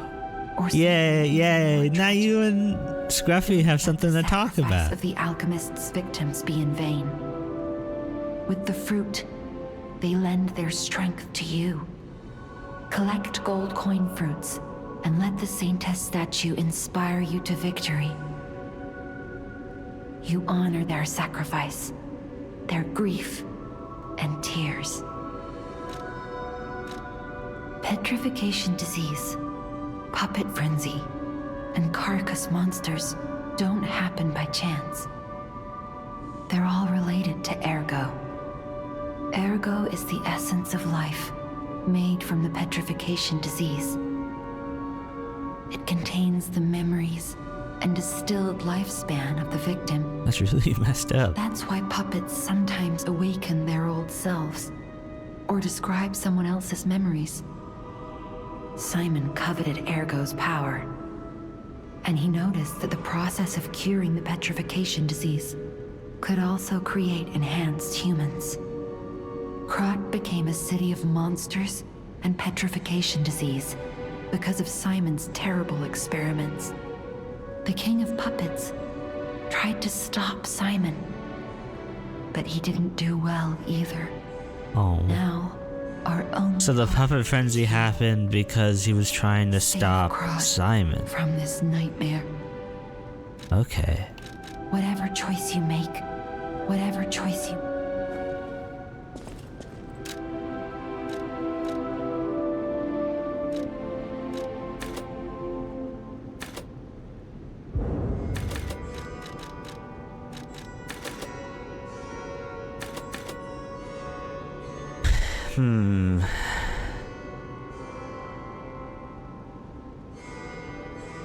Yay. Now you and Scruffy have something to talk about. Of the alchemists' victims be in vain. With the fruit, they lend their strength to you. Collect gold coin fruits and let the Saintess statue inspire you to victory. You honor their sacrifice, their grief, and tears. Petrification disease, puppet frenzy, and carcass monsters don't happen by chance. They're all related to Ergo. Ergo is the essence of life, made from the petrification disease. It contains the memories and distilled lifespan of the victim. That's really messed up. That's why puppets sometimes awaken their old selves, or describe someone else's memories. Simon coveted Ergo's power, and he noticed that the process of curing the petrification disease could also create enhanced humans. Krot became a city of monsters and petrification disease because of Simon's terrible experiments. The King of Puppets tried to stop Simon, but he didn't do well either. Oh. Now, our own. So the puppet frenzy happened because he was trying to stop Simon. From this nightmare. Okay. Whatever choice you make, whatever choice you.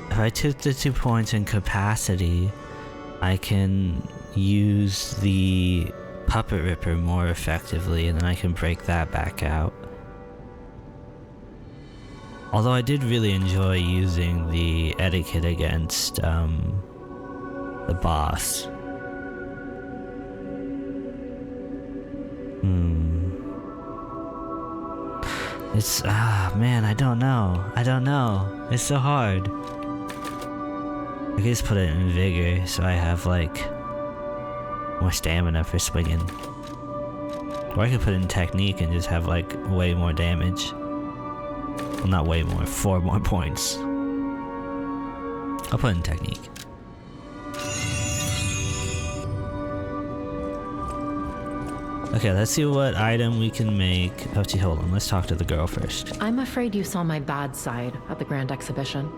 If I took the 2 points in capacity, I can use the Puppet Ripper more effectively, and then I can break that back out. Although I did really enjoy using the etiquette against the boss. It's, man, I don't know. It's so hard. I could just put it in vigor so I have, like, more stamina for swinging. Or I could put in technique and just have like way more damage. Well, not way more, 4 more points. I'll put in technique. Okay, let's see what item we can make. Oh, gee, hold on. Let's talk to the girl first. I'm afraid you saw my bad side at the Grand Exhibition.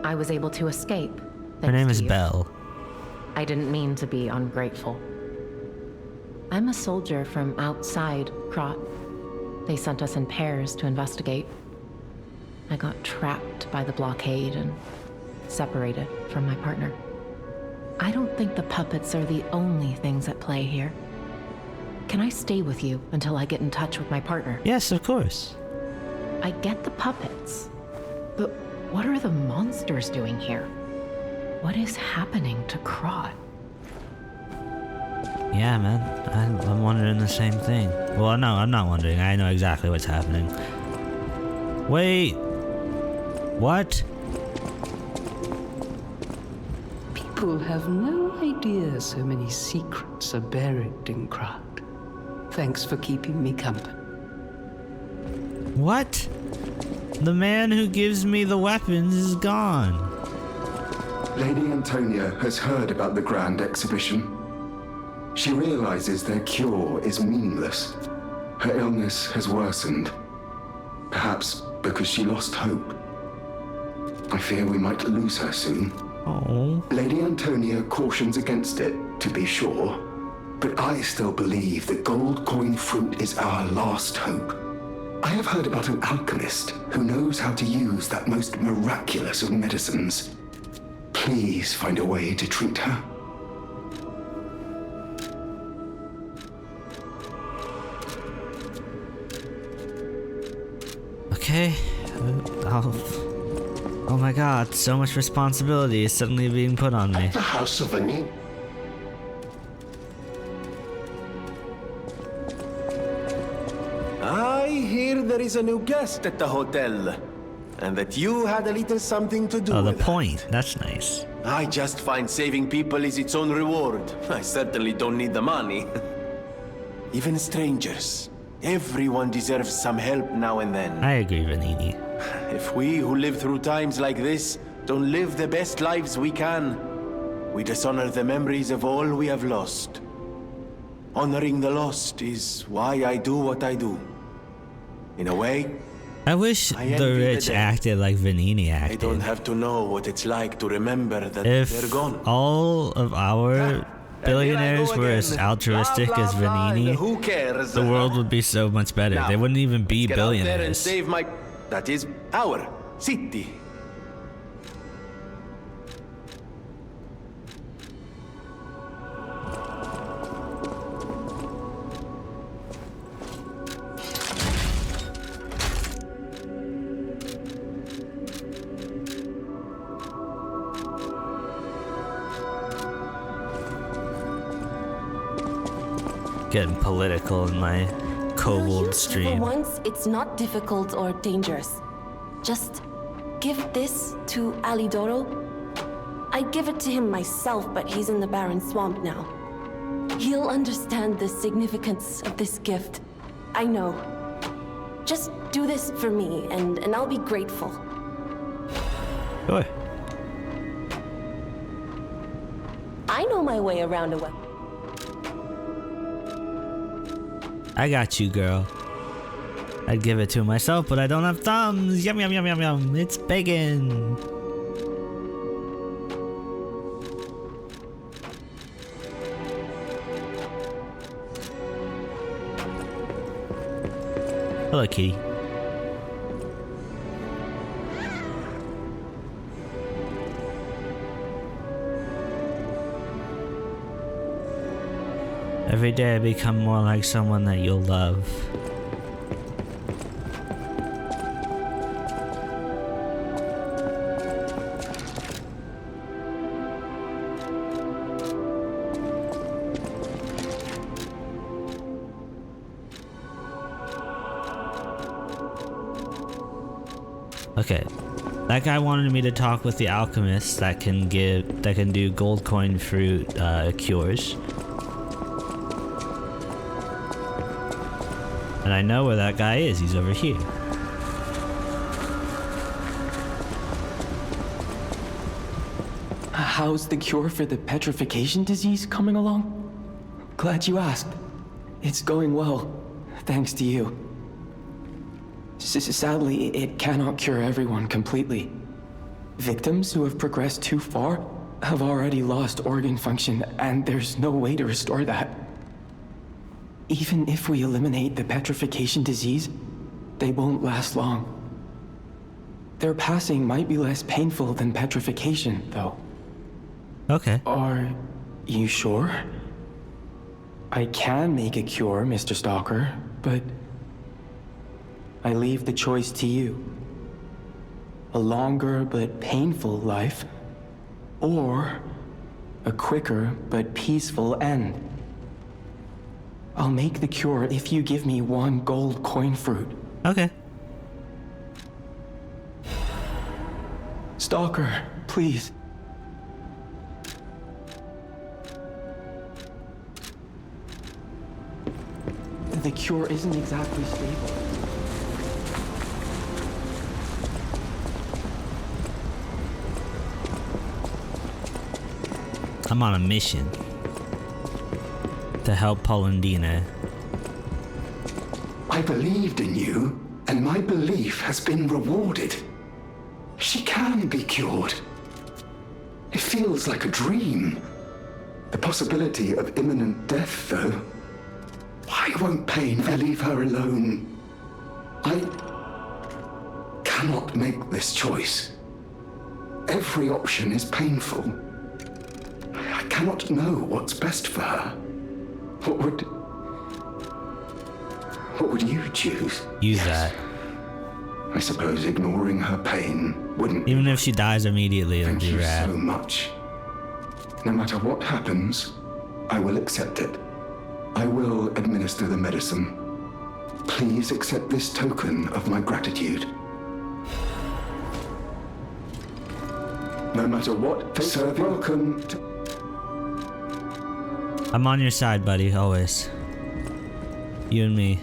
I was able to escape. Her name is you. Belle. I didn't mean to be ungrateful. I'm a soldier from outside Krat. They sent us in pairs to investigate. I got trapped by the blockade and separated from my partner. I don't think the puppets are the only things at play here. Can I stay with you until I get in touch with my partner? Yes, of course. I get the puppets, but what are the monsters doing here? What is happening to Krat? Yeah, man. I'm wondering the same thing. Well, no, I'm not wondering. I know exactly what's happening. Wait. What? People have no idea so many secrets are buried in Krat. Thanks for keeping me company. What? The man who gives me the weapons is gone. Lady Antonia has heard about the Grand Exhibition. She realizes their cure is meaningless. Her illness has worsened. Perhaps because she lost hope. I fear we might lose her soon. Oh. Lady Antonia cautions against it, to be sure. But I still believe the gold coin fruit is our last hope. I have heard about an alchemist who knows how to use that most miraculous of medicines. Please find a way to treat her. Okay. Oh my god, so much responsibility is suddenly being put on me. The House of Vanille. I hear there is a new guest at the hotel, and that you had a little something to do with Oh, the that. point. That's nice. I just find saving people is its own reward. I certainly don't need the money. Even strangers. Everyone deserves some help now and then. I agree, Vanini. If we who live through times like this don't live the best lives we can, we dishonor the memories of all we have lost. Honoring the lost is why I do what I do. In a way, I wish the rich acted like Vanini acted. they don't have to know what it's like to remember that they're If gone. all of our billionaires were as altruistic as Vanini, Who cares? the world would be so much better. Now, They wouldn't even be Get out there and billionaires. save my... That is our city. Getting political in my Kobold For stream. once, it's not difficult or dangerous. Just give this to Alidoro. I'd give it to him myself, but he's in the barren swamp now. He'll understand the significance of this gift. I know. Just do this for me, and I'll be grateful. Sure. I know my way around a weapon. I got you, girl. I'd give it to myself, but I don't have thumbs. Yum, yum, yum, yum, yum. It's bacon. Hello, kitty. Every day I become more like someone that you'll love. Okay, that guy wanted me to talk with the alchemist that can do gold coin fruit cures. And I know where that guy is. He's over here. How's the cure for the petrification disease coming along? Glad you asked. It's going well, thanks to you. Sadly, it cannot cure everyone completely. Victims who have progressed too far have already lost organ function, and there's no way to restore that. Even if we eliminate the petrification disease, they won't last long. Their passing might be less painful than petrification, though. Okay. Are you sure? I can make a cure, Mr. Stalker, but I leave the choice to you. A longer but painful life, or a quicker but peaceful end. I'll make the cure if you give me 1 gold coin fruit. Okay. Stalker, please. The cure isn't exactly stable. I'm on a mission to help Polendina. I believed in you, and my belief has been rewarded. She can be cured. It feels like a dream. The possibility of imminent death, though. Why won't pain leave her alone? I cannot make this choice. Every option is painful. I cannot know what's best for her. What would you choose? Use that. I suppose ignoring her pain wouldn't. Even if she dies immediately, it'll be rad. Thank you so much. No matter what happens, I will accept it. I will administer the medicine. Please accept this token of my gratitude. No matter what, sir, welcome to... I'm on your side, buddy, always. You and me.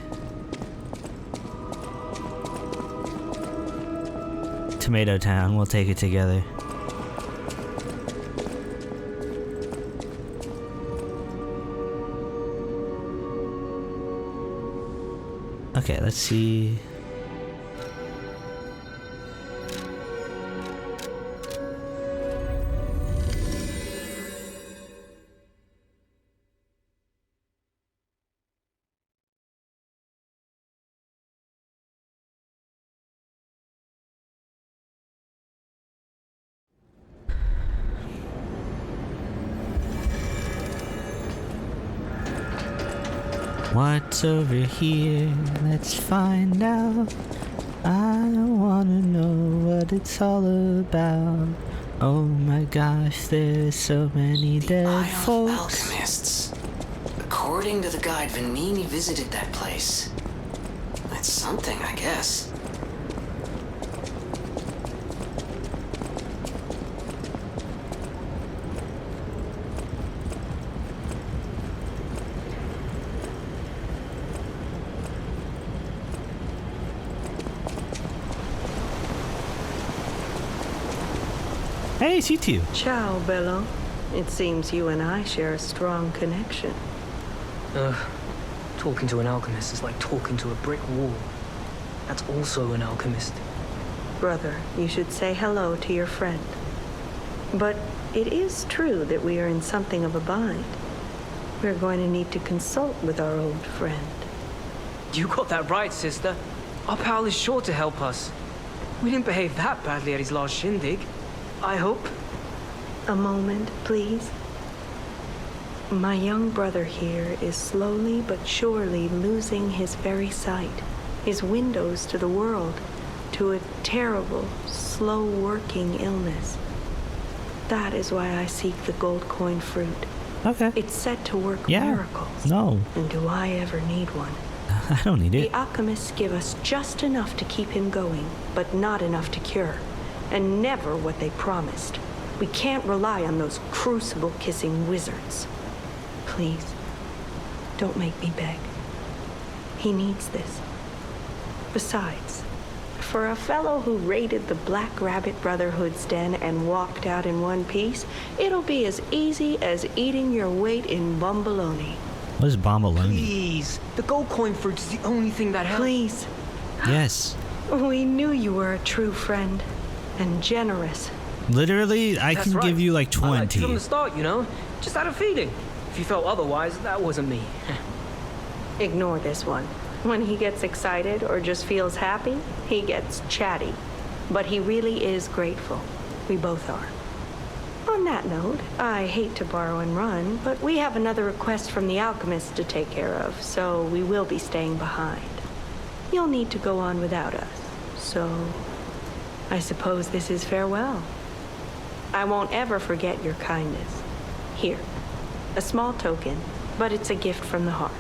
Tomato Town, we'll take it together. Okay, let's see. What's over here? Let's find out. I wanna know what it's all about. Oh my gosh, there's so many dead folks. Alchemists. According to the guide, Vanini visited that place. That's something, I guess. Hey, it's you two. Ciao, Bello. It seems you and I share a strong connection. Talking to an alchemist is like talking to a brick wall. That's also an alchemist. Brother, you should say hello to your friend. But it is true that we are in something of a bind. We're going to need to consult with our old friend. You got that right, sister. Our pal is sure to help us. We didn't behave that badly at his last shindig. I hope. A moment, please. My young brother here is slowly but surely losing his very sight, his windows to the world, to a terrible, slow-working illness. That is why I seek the gold coin fruit. Okay. It's said to work miracles. No. And do I ever need one? I don't need it. The alchemists give us just enough to keep him going, but not enough to cure. And never what they promised. We can't rely on those crucible-kissing wizards. Please, don't make me beg. He needs this. Besides, for a fellow who raided the Black Rabbit Brotherhood's den and walked out in one piece, it'll be as easy as eating your weight in bomboloni. What is bomboloni? Please, the gold coin fruit is the only thing that helps. Please. Yes. We knew you were a true friend and generous. Literally, I That's can right. give you like 20. I liked you from the start, you know? Just had a feeling. If you felt otherwise, that wasn't me. Ignore this one. When he gets excited or just feels happy, he gets chatty. But he really is grateful. We both are. On that note, I hate to borrow and run, but we have another request from the alchemist to take care of, so we will be staying behind. You'll need to go on without us, so I suppose this is farewell. I won't ever forget your kindness. Here, a small token, but it's a gift from the heart.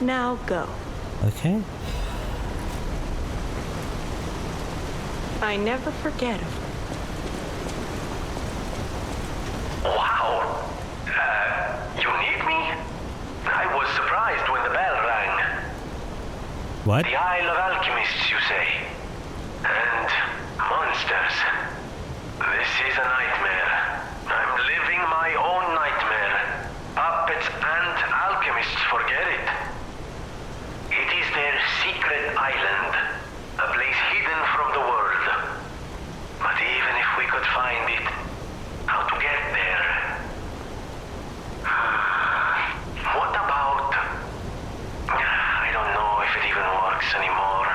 Now go. Okay. I never forget of her. Wow. You need me? I was surprised when the bell rang. What? The Isle of Alchemists, you say? And monsters. This is a nightmare. I'm living my own nightmare. Puppets and alchemists forget it. It is their secret island, a place hidden from the world. But even if we could find it, how to get there? What about... I don't know if it even works anymore.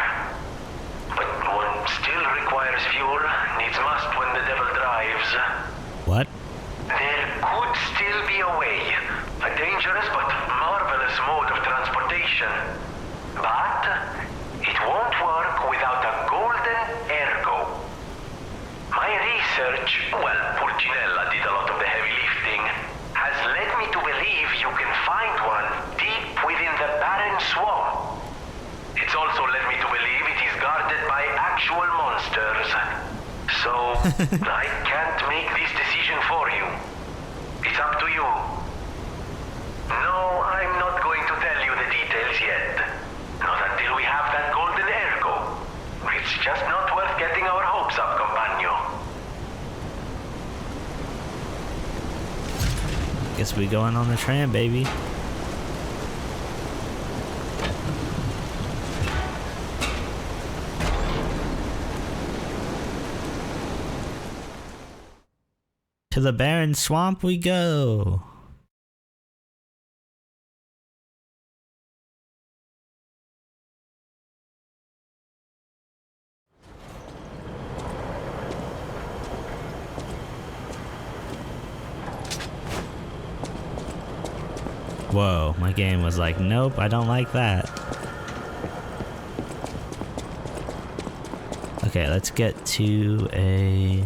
But one still requires fuel, needs must when the devil drives. What? There could still be a way. A dangerous but marvelous mode of transportation. But it won't work without a golden ergo. My research, well, Purcinella did a lot of the heavy lifting, has led me to believe you can find one deep within the barren swamp. It's also led me to believe it is guarded by actual monsters. So, I can't make this decision for you. It's up to you. No, I'm not going to tell you the details yet. Not until we have that golden ergo. It's just not worth getting our hopes up, compagno. Guess we going on the tram, baby. To the barren swamp we go. Whoa, my game was like, nope, I don't like that. Okay, let's get to a...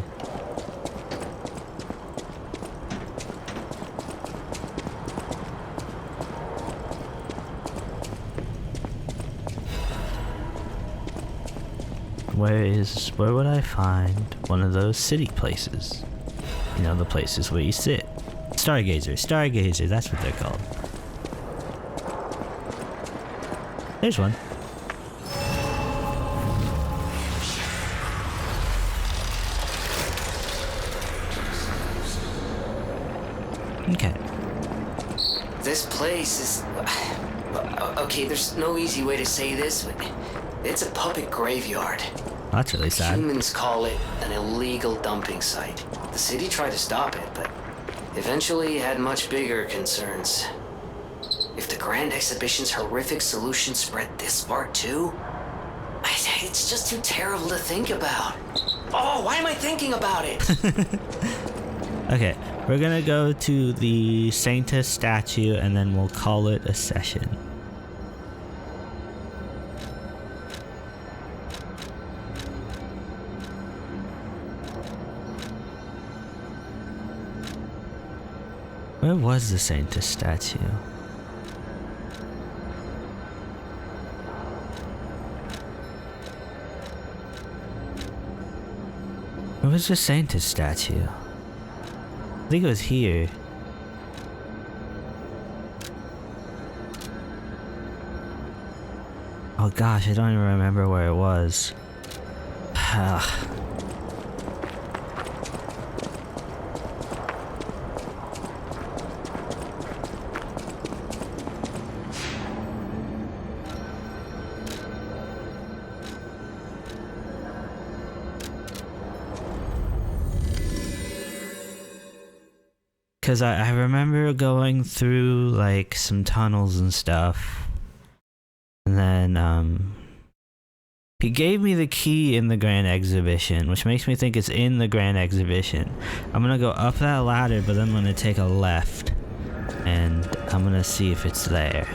Where would I find one of those city places? You know, the places where you sit. Stargazer, that's what they're called. There's one. Okay. This place is... Okay, there's no easy way to say this, but it's a puppet graveyard. That's really sad. Humans call it an illegal dumping site. The city tried to stop it, but eventually had much bigger concerns. If the Grand Exhibition's horrific solution spread this far too, it's just too terrible to think about. Oh, why am I thinking about it? Okay, we're gonna go to the Saintess statue and then we'll call it a session. Where was the Saintess statue? Where was the Saintess statue? I think it was here. Oh gosh, I don't even remember where it was. Because I remember going through, like, some tunnels and stuff. And then, he gave me the key in the Grand Exhibition, which makes me think it's in the Grand Exhibition. I'm gonna go up that ladder, but then I'm gonna take a left. And I'm gonna see if it's there.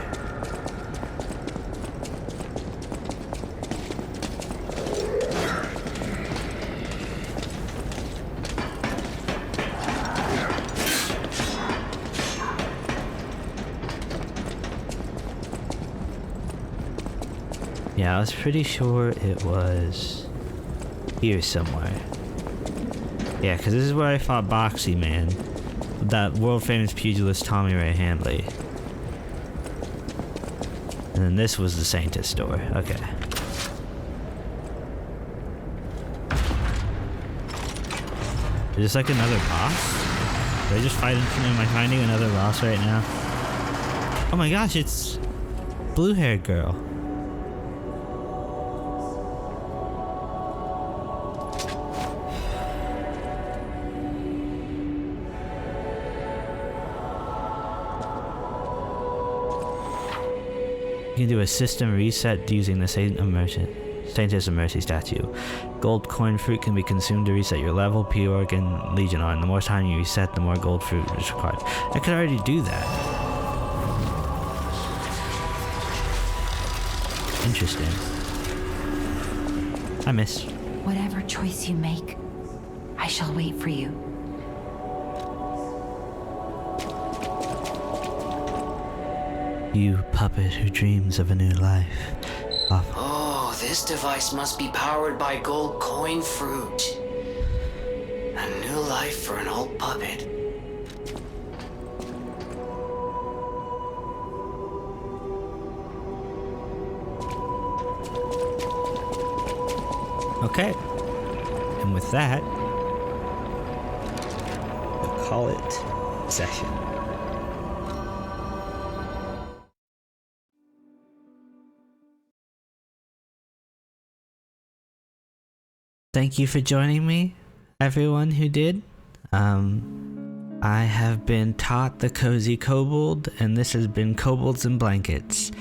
Yeah, I was pretty sure it was here somewhere. Yeah, because this is where I fought Boxy Man, with that world-famous pugilist Tommy Ray Handley. And then this was the Saintess door. Okay. Is this like another boss? Did I just fight? Am I finding another boss right now? Oh my gosh, it's blue-haired girl. You can do a system reset using the Saintess of Mercy statue. Gold coin fruit can be consumed to reset your level, P-Org, and Legion on. The more time you reset, the more gold fruit is required. I could already do that. Interesting. I miss. Whatever choice you make, I shall wait for you. You puppet who dreams of a new life. Oh, this device must be powered by gold coin fruit. A new life for an old puppet. Okay. And with that, we'll call it session. Thank you for joining me, everyone who did. I have been Tot the KoziKobold, and this has been Kobolds and Blankets.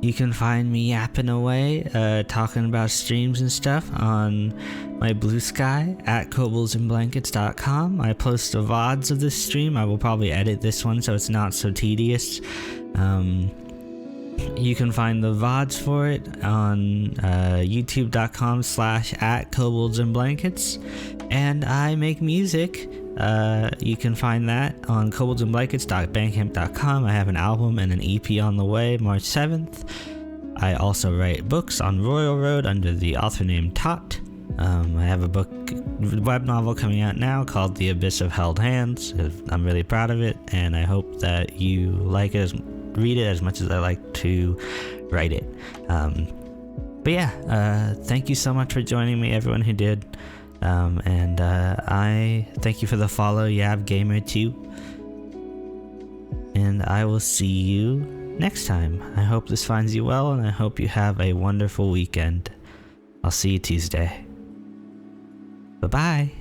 You can find me yapping away, talking about streams and stuff on my BlueSky at koboldsandblankets.com. I post the VODs of this stream. I will probably edit this one so it's not so tedious. You can find the VODs for it on youtube.com/@koboldsandblankets. And I make music. You can find that on koboldsandblankets.bandcamp.com. I have an album and an EP on the way, March 7th. I also write books on Royal Road under the author name Tot. I have a web novel coming out now called The Abyss of Held Hands. I'm really proud of it, and I hope that you like it, read it as much as I like to write it. But yeah, thank you so much for joining me, everyone who did. And I thank you for the follow, YabGamer2. And I will see you next time. I hope this finds you well, and I hope you have a wonderful weekend. I'll see you Tuesday. Bye-bye.